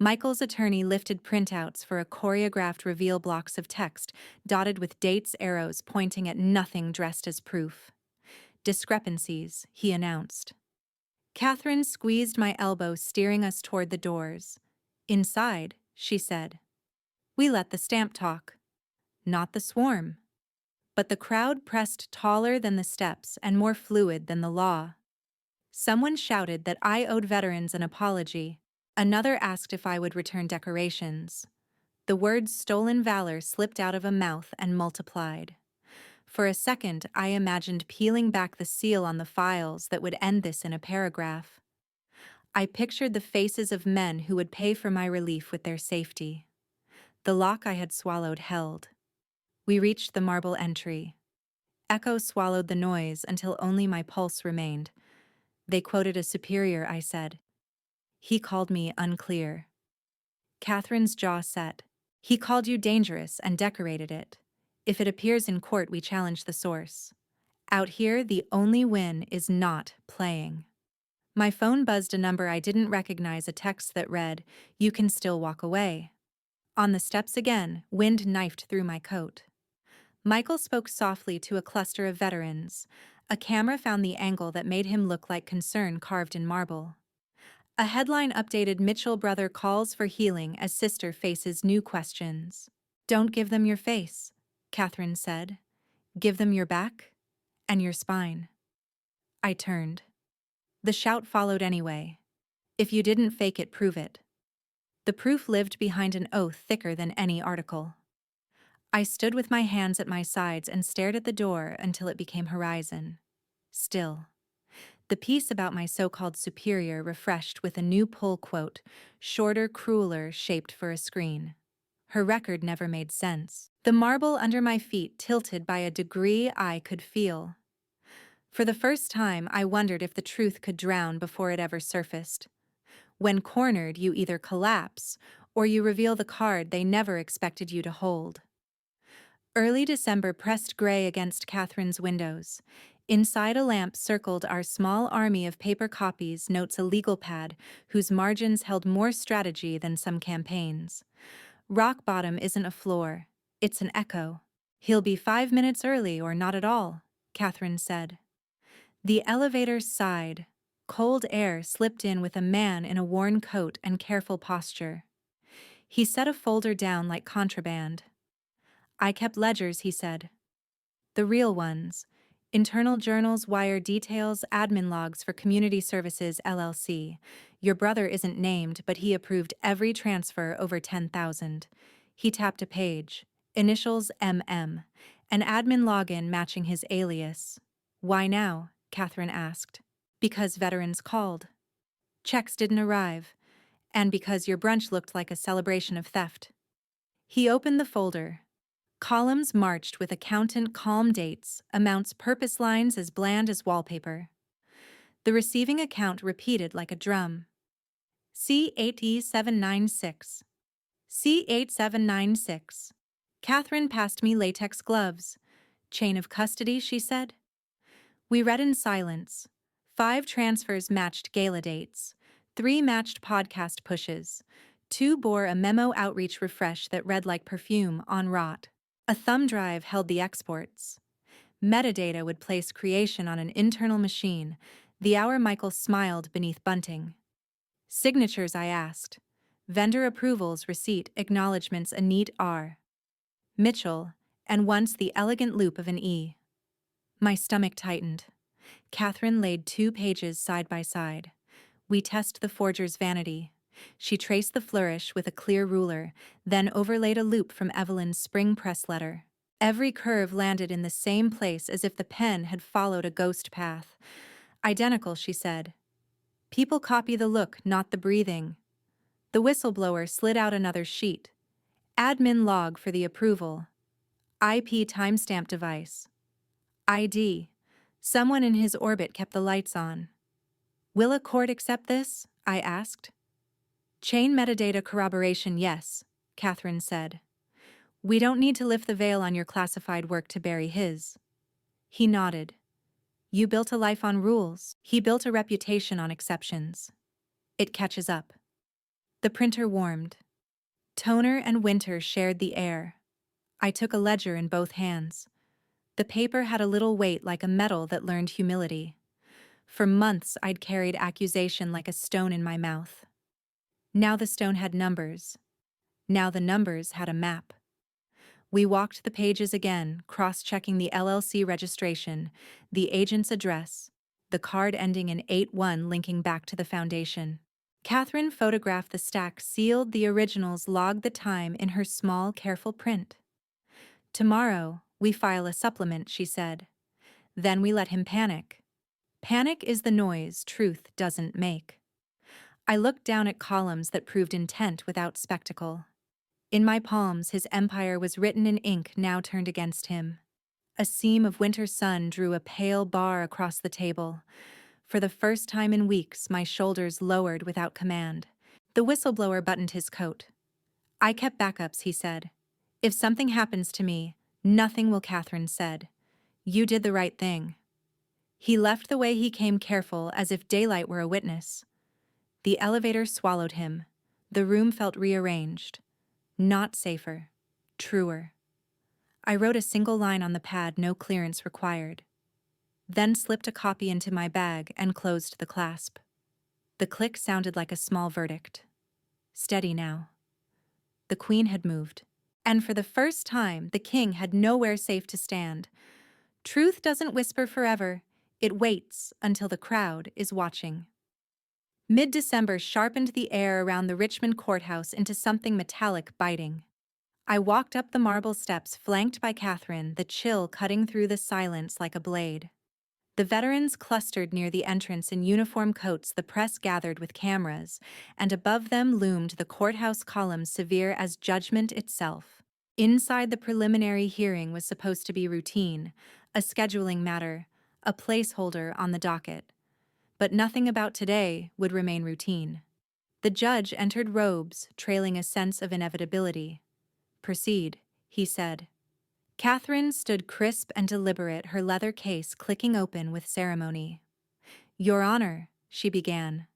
Michael's attorney lifted printouts for a choreographed reveal, blocks of text dotted with dates, arrows pointing at nothing dressed as proof. Discrepancies, he announced. Catherine squeezed my elbow, steering us toward the doors. Inside, she said. We let the stamp talk. Not the swarm. But the crowd pressed taller than the steps and more fluid than the law. Someone shouted that I owed veterans an apology. Another asked if I would return decorations. The words stolen valor slipped out of a mouth and multiplied. For a second, I imagined peeling back the seal on the files that would end this in a paragraph. I pictured the faces of men who would pay for my relief with their safety. The lock I had swallowed held. We reached the marble entry. Echo swallowed the noise until only my pulse remained. They quoted a superior, I said. He called me unclear. Catherine's jaw set. He called you dangerous and decorated it. If it appears in court, we challenge the source. Out here, the only win is not playing. My phone buzzed a number I didn't recognize, a text that read, "You can still walk away." On the steps again, wind knifed through my coat. Michael spoke softly to a cluster of veterans. A camera found the angle that made him look like concern carved in marble. A headline updated, "Mitchell brother calls for healing as sister faces new questions." Don't give them your face, Catherine said. Give them your back and your spine. I turned. The shout followed anyway. If you didn't fake it, prove it. The proof lived behind an oath thicker than any article. I stood with my hands at my sides and stared at the door until it became horizon. Still. The piece about my so-called superior refreshed with a new pull quote, shorter, crueler, shaped for a screen. Her record never made sense. The marble under my feet tilted by a degree I could feel. For the first time, I wondered if the truth could drown before it ever surfaced. When cornered, you either collapse or you reveal the card they never expected you to hold. Early December pressed gray against Catherine's windows. Inside, a lamp circled our small army of paper copies, notes, a legal pad whose margins held more strategy than some campaigns. Rock bottom isn't a floor, it's an echo. He'll be 5 minutes early or not at all, Catherine said. The elevator sighed. Cold air slipped in with a man in a worn coat and careful posture. He set a folder down like contraband. I kept ledgers, he said. The real ones. Internal journals, wire details, admin logs for Community Services LLC. Your brother isn't named, but he approved every transfer over 10,000. He tapped a page. Initials MM. An admin login matching his alias. Why now? Catherine asked. Because veterans called. Checks didn't arrive. And because your brunch looked like a celebration of theft. He opened the folder. Columns marched with accountant calm dates, amounts, purpose lines as bland as wallpaper. The receiving account repeated like a drum. C8E796. C8796. Catherine passed me latex gloves. Chain of custody, she said. We read in silence. 5 transfers matched gala dates. 3 matched podcast pushes. 2 bore a memo outreach refresh that read like perfume on rot. A thumb drive held the exports. Metadata would place creation on an internal machine. The hour Michael smiled beneath bunting. Signatures, I asked. Vendor approvals, receipt, acknowledgements, a neat R. Mitchell, and once the elegant loop of an E. My stomach tightened. Catherine laid 2 pages side by side. We test the forger's vanity. She traced the flourish with a clear ruler, then overlaid a loop from Evelyn's spring press letter. Every curve landed in the same place as if the pen had followed a ghost path. Identical, she said. People copy the look, not the breathing. The whistleblower slid out another sheet. Admin log for the approval. IP timestamp device. ID. Someone in his orbit kept the lights on. Will a court accept this? I asked. Chain metadata corroboration, yes, Catherine said. We don't need to lift the veil on your classified work to bury his. He nodded. You built a life on rules. He built a reputation on exceptions. It catches up. The printer warmed. Toner and winter shared the air. I took a ledger in both hands. The paper had a little weight like a metal that learned humility. For months, I'd carried accusation like a stone in my mouth. Now the stone had numbers. Now the numbers had a map. We walked the pages again, cross-checking the LLC registration, the agent's address, the card ending in 81 linking back to the foundation. Catherine photographed the stack, sealed the originals, logged the time in her small, careful print. "Tomorrow, we file a supplement," she said. Then we let him panic. Panic is the noise truth doesn't make. I looked down at columns that proved intent without spectacle. In my palms, his empire was written in ink now turned against him. A seam of winter sun drew a pale bar across the table. For the first time in weeks, my shoulders lowered without command. The whistleblower buttoned his coat. "I kept backups," he said. "If something happens to me, nothing will," Catherine said. "You did the right thing." He left the way he came, careful, as if daylight were a witness. The elevator swallowed him. The room felt rearranged. Not safer. Truer. I wrote a single line on the pad, "No clearance required." Then slipped a copy into my bag and closed the clasp. The click sounded like a small verdict. Steady now. The Queen had moved. And for the first time, the King had nowhere safe to stand. Truth doesn't whisper forever. It waits until the crowd is watching. Mid-December sharpened the air around the Richmond courthouse into something metallic, biting. I walked up the marble steps, flanked by Catherine, the chill cutting through the silence like a blade. The veterans clustered near the entrance in uniform coats, the press gathered with cameras, and above them loomed the courthouse columns, severe as judgment itself. Inside, the preliminary hearing was supposed to be routine, a scheduling matter, a placeholder on the docket. But nothing about today would remain routine. The judge entered robes, trailing a sense of inevitability. "Proceed," he said. Catherine stood crisp and deliberate, her leather case clicking open with ceremony. "Your Honor," she began,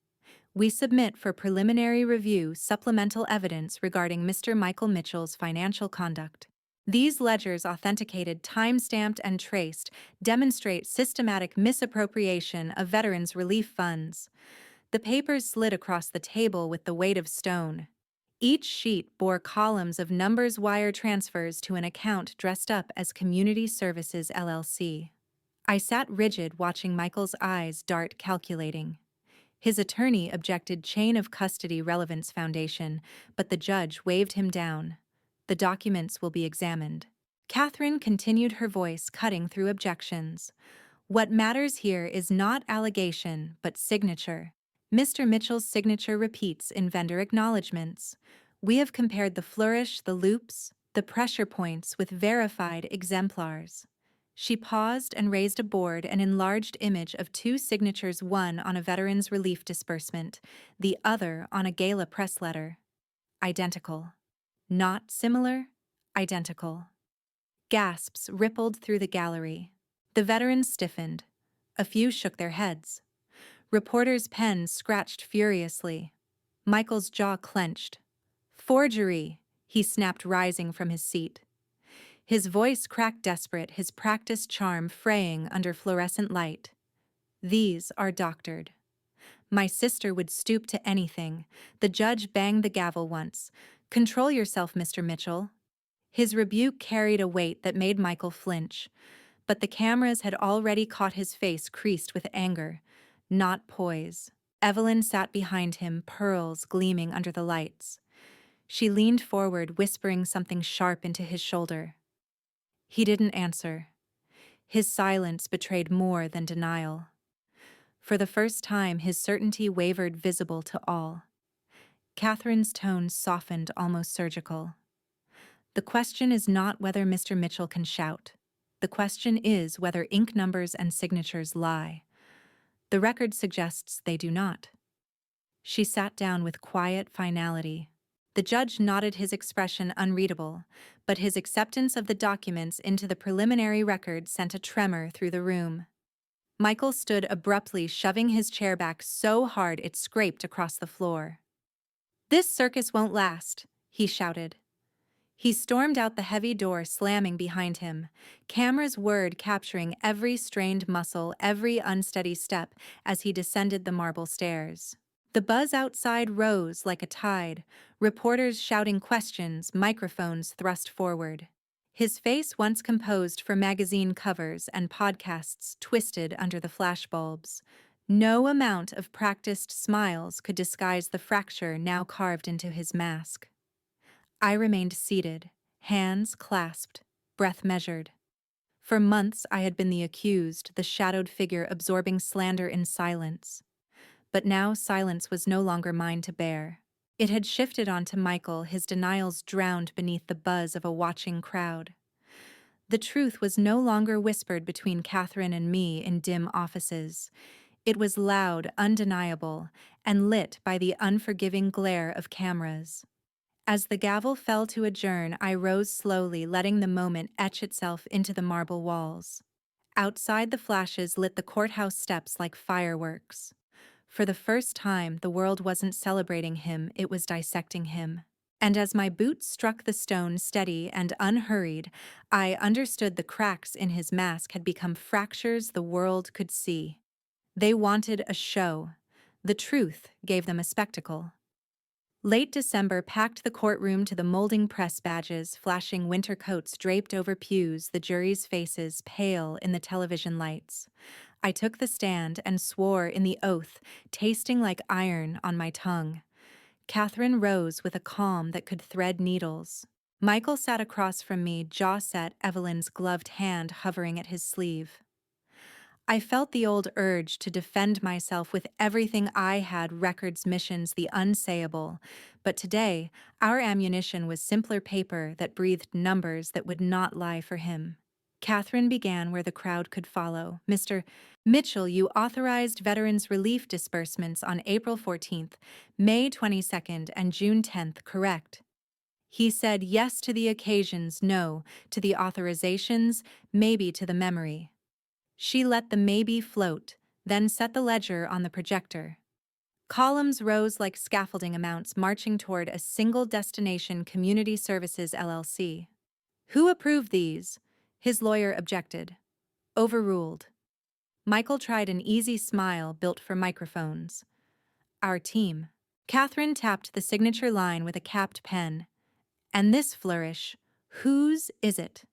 "we submit for preliminary review supplemental evidence regarding Mr. Michael Mitchell's financial conduct. These ledgers, authenticated, time-stamped, and traced, demonstrate systematic misappropriation of veterans' relief funds." The papers slid across the table with the weight of stone. Each sheet bore columns of numbers, wire transfers to an account dressed up as Community Services LLC. I sat rigid, watching Michael's eyes dart, calculating. His attorney objected chain of custody relevance foundation, but the judge waved him down. "The documents will be examined." Catherine continued, her voice cutting through objections. "What matters here is not allegation, but signature. Mr. Mitchell's signature repeats in vendor acknowledgments. We have compared the flourish, the loops, the pressure points with verified exemplars." She paused and raised a board, an enlarged image of two signatures, one on a veterans' relief disbursement, the other on a gala press letter. Identical. Not similar, identical. Gasps rippled through the gallery. The veterans stiffened. A few shook their heads. Reporters' pens scratched furiously. Michael's jaw clenched. "Forgery," he snapped, rising from his seat. His voice cracked, desperate, his practiced charm fraying under fluorescent light. "These are doctored. My sister would stoop to anything." The judge banged the gavel once. "Control yourself, Mr. Mitchell." His rebuke carried a weight that made Michael flinch, but the cameras had already caught his face creased with anger, not poise. Evelyn sat behind him, pearls gleaming under the lights. She leaned forward, whispering something sharp into his shoulder. He didn't answer. His silence betrayed more than denial. For the first time, his certainty wavered, visible to all. Catherine's tone softened, almost surgical. "The question is not whether Mr. Mitchell can shout. The question is whether ink numbers and signatures lie. The record suggests they do not." She sat down with quiet finality. The judge nodded, his expression unreadable, but his acceptance of the documents into the preliminary record sent a tremor through the room. Michael stood abruptly, shoving his chair back so hard it scraped across the floor. "This circus won't last," he shouted. He stormed out the heavy door, slamming behind him, camera's word capturing every strained muscle, every unsteady step as he descended the marble stairs. The buzz outside rose like a tide, reporters shouting questions, microphones thrust forward. His face, once composed for magazine covers and podcasts, twisted under the flashbulbs. No amount of practiced smiles could disguise the fracture now carved into his mask. I remained seated, hands clasped, breath measured. For months I had been the accused, the shadowed figure absorbing slander in silence. But now silence was no longer mine to bear. It had shifted onto Michael, his denials drowned beneath the buzz of a watching crowd. The truth was no longer whispered between Catherine and me in dim offices. It was loud, undeniable, and lit by the unforgiving glare of cameras. As the gavel fell to adjourn, I rose slowly, letting the moment etch itself into the marble walls. Outside, the flashes lit the courthouse steps like fireworks. For the first time, the world wasn't celebrating him, it was dissecting him. And as my boots struck the stone steady and unhurried, I understood the cracks in his mask had become fractures the world could see. They wanted a show. The truth gave them a spectacle. Late December packed the courtroom to the molding press badges, flashing winter coats draped over pews, the jury's faces pale in the television lights. I took the stand and swore in the oath, tasting like iron on my tongue. Catherine rose with a calm that could thread needles. Michael sat across from me, jaw set, Evelyn's gloved hand hovering at his sleeve. I felt the old urge to defend myself with everything I had, records, missions, the unsayable. But today, our ammunition was simpler paper that breathed numbers that would not lie for him. Catherine began where the crowd could follow. Mr. Mitchell, you authorized veterans relief disbursements on April 14th, May 22nd, and June 10th, correct? He said yes to the occasions, no to the authorizations, maybe to the memory. She let the maybe float, then set the ledger on the projector. Columns rose like scaffolding amounts marching toward a single destination, Community Services LLC. Who approved these? His lawyer objected. Overruled. Michael tried an easy smile built for microphones. Our team. Catherine tapped the signature line with a capped pen. And this flourish, whose is it?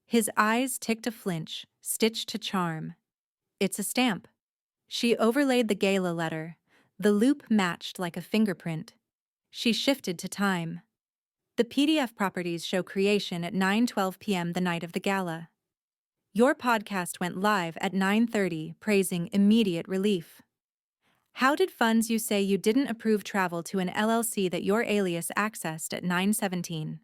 His eyes ticked a flinch, stitched to charm. It's a stamp. She overlaid the gala letter. The loop matched like a fingerprint. She shifted to time. The PDF properties show creation at 9:12 p.m. the night of the gala. Your podcast went live at 9:30, praising immediate relief. How did funds you say you didn't approve travel to an LLC that your alias accessed at 9:17?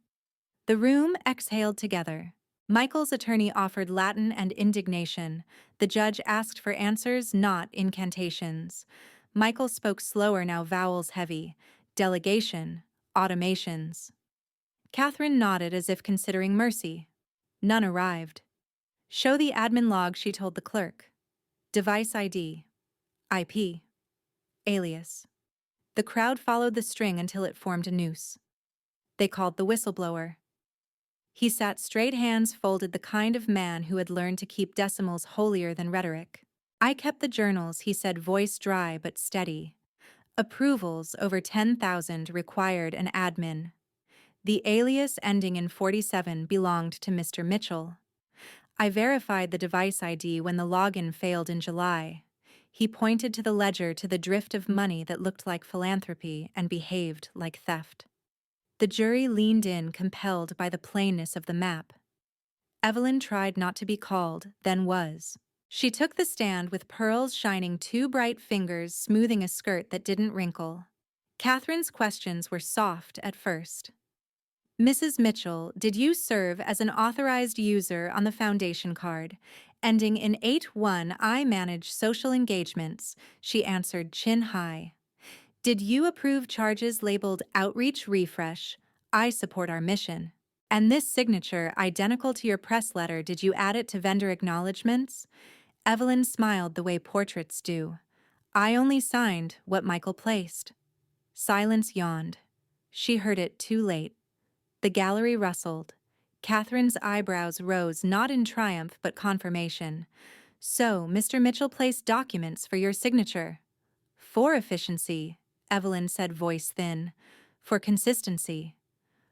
The room exhaled together. Michael's attorney offered Latin and indignation. The judge asked for answers, not incantations. Michael spoke slower, now vowels heavy. Delegation. Automations. Catherine nodded as if considering mercy. None arrived. Show the admin log, she told the clerk. Device ID. IP. Alias. The crowd followed the string until it formed a noose. They called the whistleblower. He sat straight, hands folded, the kind of man who had learned to keep decimals holier than rhetoric. I kept the journals, he said, voice dry but steady. Approvals over 10,000 required an admin. The alias ending in 47 belonged to Mr. Mitchell. I verified the device ID when the login failed in July. He pointed to the ledger, to the drift of money that looked like philanthropy and behaved like theft. The jury leaned in, compelled by the plainness of the map. Evelyn tried not to be called, then was. She took the stand with pearls shining, two bright fingers smoothing a skirt that didn't wrinkle. Catherine's questions were soft at first. Mrs. Mitchell, did you serve as an authorized user on the foundation card? Ending in 81, I manage social engagements, she answered, chin high. Did you approve charges labeled Outreach Refresh? I support our mission. And this signature, identical to your press letter, did you add it to vendor acknowledgments? Evelyn smiled the way portraits do. I only signed what Michael placed. Silence yawned. She heard it too late. The gallery rustled. Catherine's eyebrows rose not in triumph but confirmation. So, Mr. Mitchell placed documents for your signature. For efficiency, Evelyn said, voice thin. For consistency.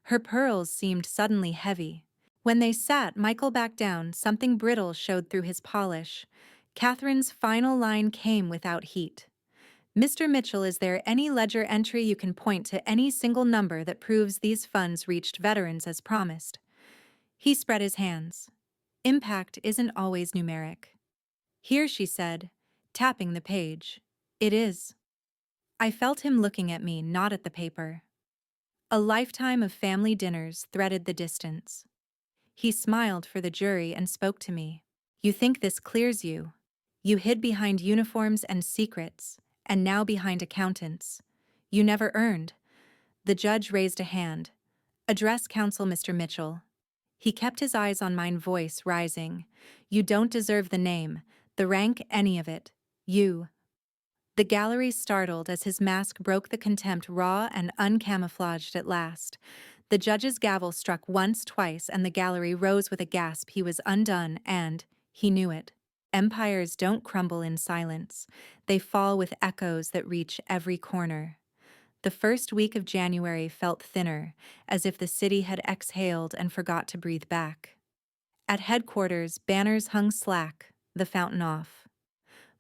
Her pearls seemed suddenly heavy. When they sat Michael back down, something brittle showed through his polish. Catherine's final line came without heat. Mr. Mitchell, is there any ledger entry you can point to, any single number that proves these funds reached veterans as promised? He spread his hands. Impact isn't always numeric. Here, she said, tapping the page. It is. I felt him looking at me, not at the paper. A lifetime of family dinners threaded the distance. He smiled for the jury and spoke to me. You think this clears you? You hid behind uniforms and secrets, and now behind accountants. You never earned. The judge raised a hand. Address counsel, Mr. Mitchell. He kept his eyes on mine, voice rising. You don't deserve the name, the rank, any of it. You. The gallery startled as his mask broke the contempt, raw and uncamouflaged at last. The judge's gavel struck once, twice, and the gallery rose with a gasp. He was undone, and he knew it. Empires don't crumble in silence. They fall with echoes that reach every corner. The first week of January felt thinner, as if the city had exhaled and forgot to breathe back. At headquarters, banners hung slack, the fountain off.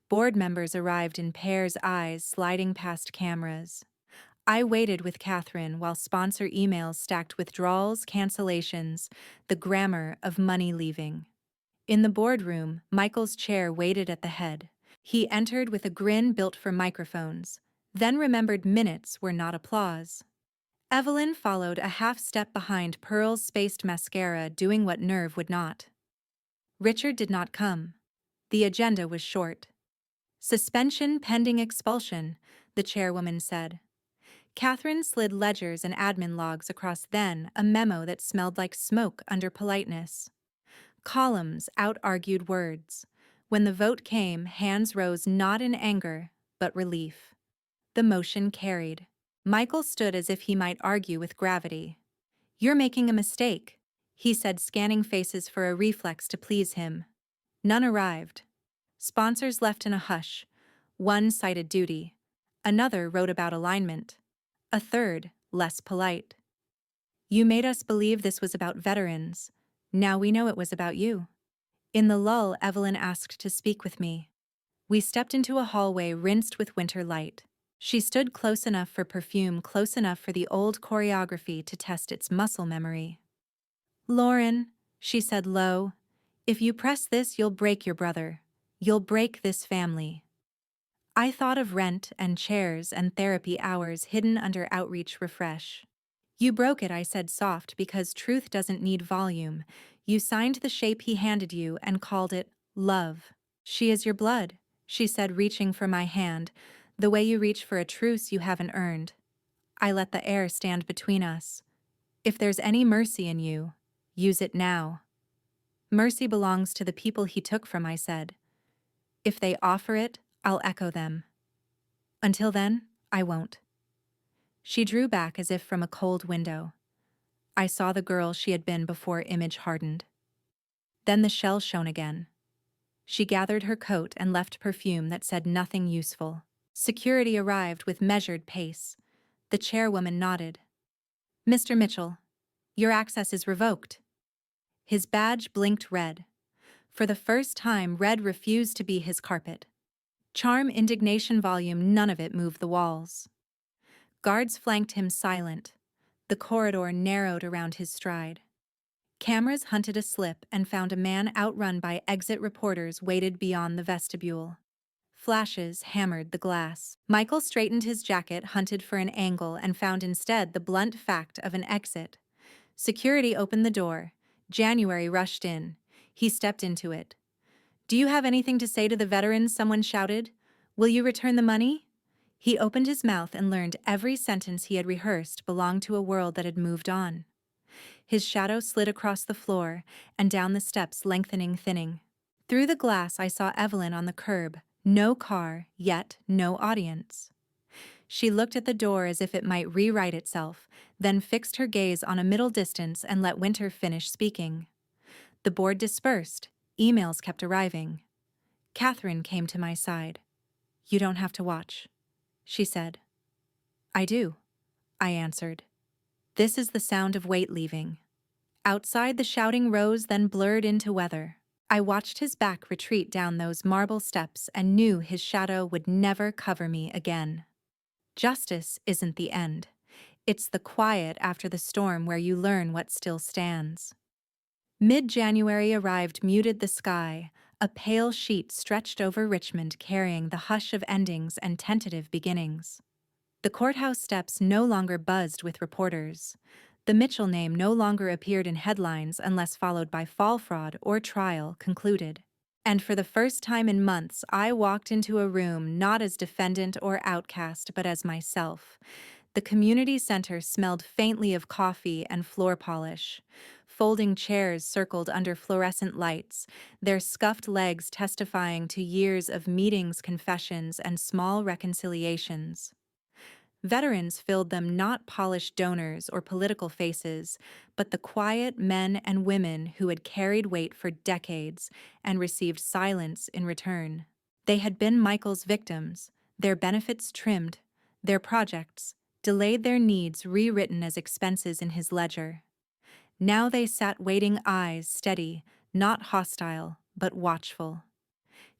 Board members arrived in pairs, eyes sliding past cameras. I waited with Catherine while sponsor emails stacked withdrawals, cancellations, the grammar of money leaving. In the boardroom, Michael's chair waited at the head. He entered with a grin built for microphones, then remembered minutes were not applause. Evelyn followed a half step behind, pearls-spaced mascara doing what nerve would not. Richard did not come. The agenda was short. Suspension pending expulsion, the chairwoman said. Catherine slid ledgers and admin logs across, then a memo that smelled like smoke under politeness. Columns out-argued words. When the vote came, hands rose not in anger, but relief. The motion carried. Michael stood as if he might argue with gravity. You're making a mistake, he said, scanning faces for a reflex to please him. None arrived. Sponsors left in a hush. One cited duty. Another wrote about alignment. A third, less polite. You made us believe this was about veterans. Now we know it was about you. In the lull, Evelyn asked to speak with me. We stepped into a hallway rinsed with winter light. She stood close enough for perfume, close enough for the old choreography to test its muscle memory. Lauren, she said low, if you press this, you'll break your brother. You'll break this family. I thought of rent and chairs and therapy hours hidden under outreach refresh. You broke it, I said soft, because truth doesn't need volume. You signed the shape he handed you and called it love. She is your blood, she said, reaching for my hand, the way you reach for a truce you haven't earned. I let the air stand between us. If there's any mercy in you, use it now. Mercy belongs to the people he took from, I said. If they offer it, I'll echo them. Until then, I won't. She drew back as if from a cold window. I saw the girl she had been before image hardened. Then the shell shone again. She gathered her coat and left perfume that said nothing useful. Security arrived with measured pace. The chairwoman nodded. Mr. Mitchell, your access is revoked. His badge blinked red. For the first time, red refused to be his carpet. Charm, indignation, volume, none of it moved the walls. Guards flanked him silent. The corridor narrowed around his stride. Cameras hunted a slip and found a man outrun by exit reporters waited beyond the vestibule. Flashes hammered the glass. Michael straightened his jacket, hunted for an angle, and found instead the blunt fact of an exit. Security opened the door. January rushed in. He stepped into it. Do you have anything to say to the veterans? Someone shouted. Will you return the money? He opened his mouth and learned every sentence he had rehearsed belonged to a world that had moved on. His shadow slid across the floor and down the steps, lengthening, thinning. Through the glass I saw Evelyn on the curb. No car, yet no audience. She looked at the door as if it might rewrite itself, then fixed her gaze on a middle distance and let Winter finish speaking. The board dispersed. Emails kept arriving. Catherine came to my side. "You don't have to watch," she said. "I do," I answered. "This is the sound of weight leaving." Outside, the shouting rose, then blurred into weather. I watched his back retreat down those marble steps and knew his shadow would never cover me again. Justice isn't the end. It's the quiet after the storm where you learn what still stands. Mid-January arrived, muted the sky. A pale sheet stretched over Richmond, carrying the hush of endings and tentative beginnings. The courthouse steps no longer buzzed with reporters. The Mitchell name no longer appeared in headlines unless followed by fall fraud or trial concluded. And for the first time in months, I walked into a room not as defendant or outcast, but as myself. The community center smelled faintly of coffee and floor polish. Folding chairs circled under fluorescent lights, their scuffed legs testifying to years of meetings, confessions, and small reconciliations. Veterans filled them, not polished donors or political faces, but the quiet men and women who had carried weight for decades and received silence in return. They had been Michael's victims, their benefits trimmed, their projects delayed, their needs rewritten as expenses in his ledger. Now they sat waiting, eyes steady, not hostile, but watchful.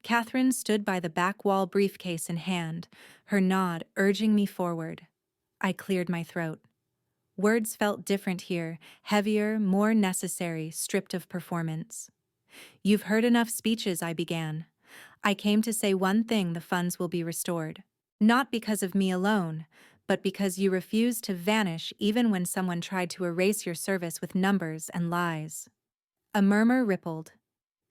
Catherine stood by the back wall, briefcase in hand, her nod urging me forward. I cleared my throat. Words felt different here, heavier, more necessary, stripped of performance. "You've heard enough speeches," I began. "I came to say one thing: the funds will be restored. Not because of me alone, but because you refused to vanish even when someone tried to erase your service with numbers and lies." A murmur rippled.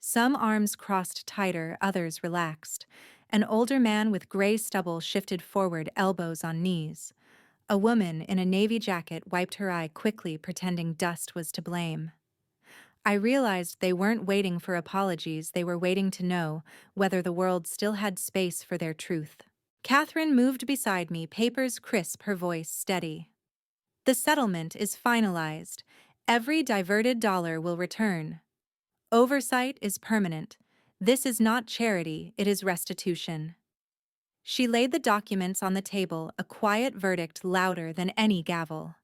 Some arms crossed tighter, others relaxed. An older man with gray stubble shifted forward, elbows on knees. A woman in a navy jacket wiped her eye quickly, pretending dust was to blame. I realized they weren't waiting for apologies, they were waiting to know whether the world still had space for their truth. Catherine moved beside me, papers crisp, her voice steady. "The settlement is finalized. Every diverted dollar will return. Oversight is permanent. This is not charity, it is restitution." She laid the documents on the table, a quiet verdict louder than any gavel.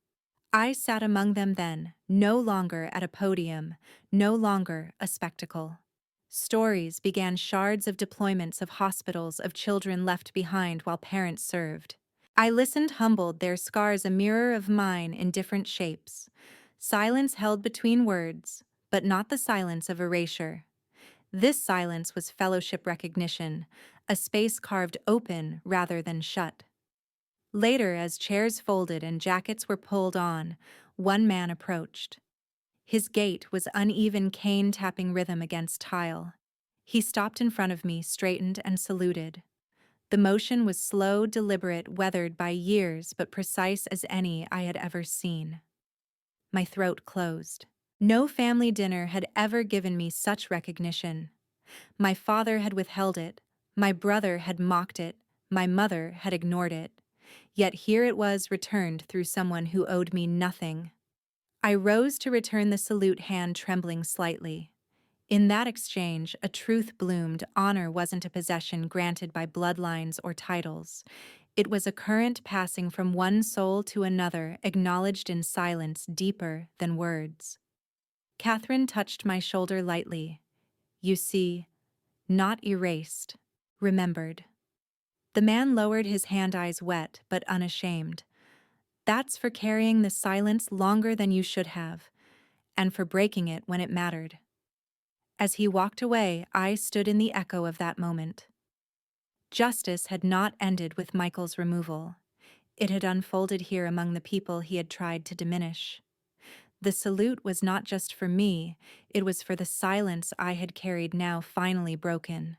I sat among them then, no longer at a podium, no longer a spectacle. Stories began, shards of deployments, of hospitals, of children left behind while parents served. I listened, humbled, their scars a mirror of mine in different shapes. Silence held between words, but not the silence of erasure. This silence was fellowship, recognition, a space carved open rather than shut. Later, as chairs folded and jackets were pulled on, one man approached. His gait was uneven, cane tapping rhythm against tile. He stopped in front of me, straightened, and saluted. The motion was slow, deliberate, weathered by years, but precise as any I had ever seen. My throat closed. No family dinner had ever given me such recognition. My father had withheld it, my brother had mocked it, my mother had ignored it. Yet here it was, returned through someone who owed me nothing. I rose to return the salute, hand trembling slightly. In that exchange, a truth bloomed. Honor wasn't a possession granted by bloodlines or titles. It was a current passing from one soul to another, acknowledged in silence deeper than words. Catherine touched my shoulder lightly. "You see, not erased, remembered." The man lowered his hand, eyes wet but unashamed. "That's for carrying the silence longer than you should have, and for breaking it when it mattered." As he walked away, I stood in the echo of that moment. Justice had not ended with Michael's removal. It had unfolded here among the people he had tried to diminish. The salute was not just for me, it was for the silence I had carried, now finally broken.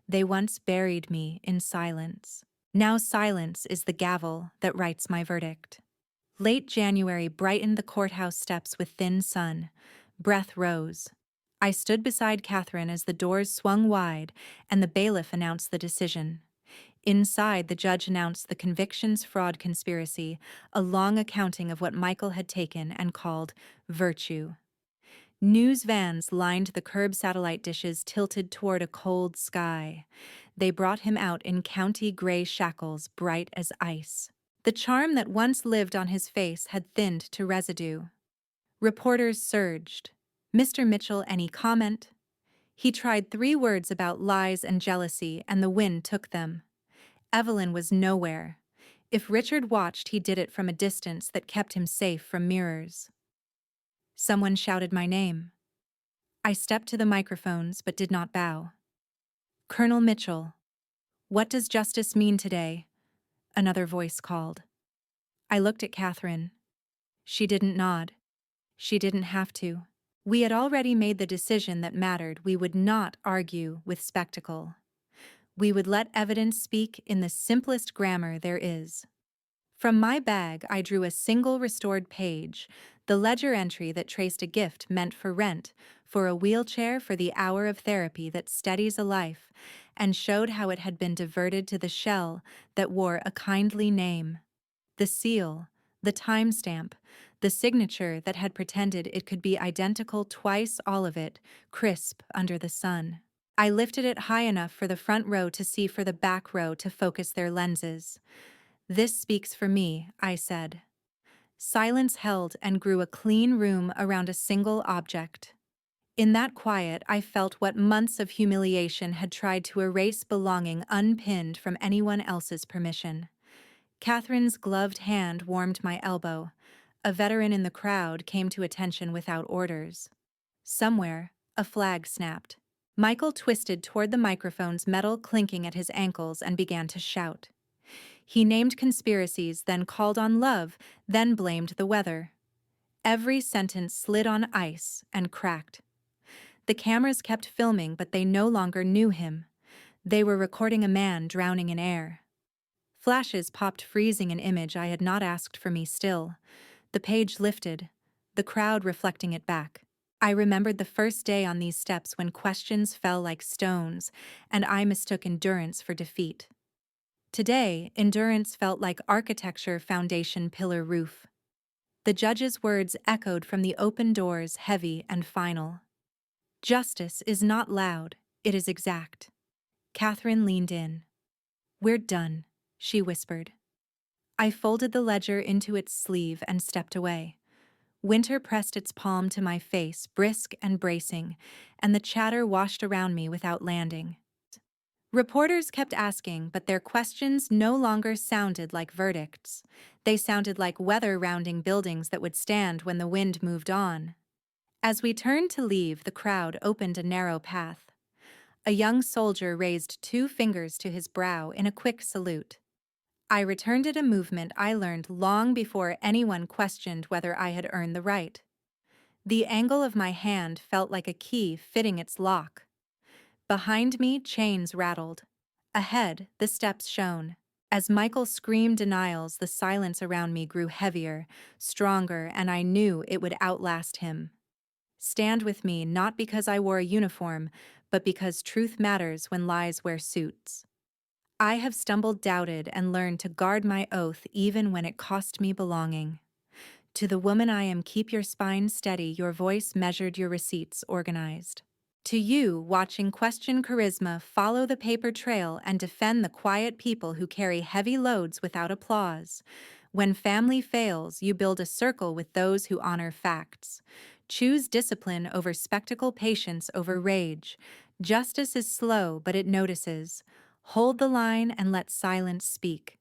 They once buried me in silence. Now silence is the gavel that writes my verdict. Late January brightened the courthouse steps with thin sun. Breath rose. I stood beside Catherine as the doors swung wide and the bailiff announced the decision. Inside, the judge announced the convictions fraud conspiracy, a long accounting of what Michael had taken and called virtue. News vans lined the curb satellite dishes tilted toward a cold sky. They brought him out in county gray shackles bright as ice. The charm that once lived on his face had thinned to residue. Reporters surged. "Mr. Mitchell, any comment?" He tried 3 words about lies and jealousy, and the wind took them. Evelyn was nowhere. If Richard watched, he did it from a distance that kept him safe from mirrors. Someone shouted my name. I stepped to the microphones but did not bow. "Colonel Mitchell, what does justice mean today?" Another voice called. I looked at Catherine. She didn't nod. She didn't have to. We had already made the decision that mattered. We would not argue with spectacle. We would let evidence speak in the simplest grammar there is. From my bag, I drew a single restored page, the ledger entry that traced a gift meant for rent, for a wheelchair, for the hour of therapy that steadies a life, and showed how it had been diverted to the shell that wore a kindly name. The seal, the timestamp, the signature that had pretended it could be identical twice, all of it, crisp under the sun. I lifted it high enough for the front row to see, for the back row to focus their lenses. "This speaks for me," I said. Silence held and grew a clean room around a single object. In that quiet, I felt what months of humiliation had tried to erase belonging unpinned from anyone else's permission. Catherine's gloved hand warmed my elbow. A veteran in the crowd came to attention without orders. Somewhere, a flag snapped. Michael twisted toward the microphones, metal clinking at his ankles, and began to shout. He named conspiracies, then called on love, then blamed the weather. Every sentence slid on ice and cracked. The cameras kept filming, but they no longer knew him. They were recording a man drowning in air. Flashes popped, freezing an image I had not asked for me still. The page lifted, the crowd reflecting it back. I remembered the first day on these steps when questions fell like stones, and I mistook endurance for defeat. Today, endurance felt like architecture, foundation, pillar, roof. The judge's words echoed from the open doors, heavy and final. "Justice is not loud, it is exact." Catherine leaned in. "We're done," she whispered. I folded the ledger into its sleeve and stepped away. Winter pressed its palm to my face, brisk and bracing, and the chatter washed around me without landing. Reporters kept asking, but their questions no longer sounded like verdicts. They sounded like weather rounding buildings that would stand when the wind moved on. As we turned to leave, the crowd opened a narrow path. A young soldier raised 2 fingers to his brow in a quick salute. I returned it, a movement I learned long before anyone questioned whether I had earned the right. The angle of my hand felt like a key fitting its lock. Behind me, chains rattled. Ahead, the steps shone. As Michael screamed denials, the silence around me grew heavier, stronger, and I knew it would outlast him. Stand with me, not because I wore a uniform, but because truth matters when lies wear suits. I have stumbled, doubted, and learned to guard my oath even when it cost me belonging. To the woman I am, keep your spine steady, your voice measured, your receipts organized. To you, watching, question charisma, follow the paper trail, and defend the quiet people who carry heavy loads without applause. When family fails, you build a circle with those who honor facts. Choose discipline over spectacle, patience over rage. Justice is slow, but it notices. Hold the line and let silence speak.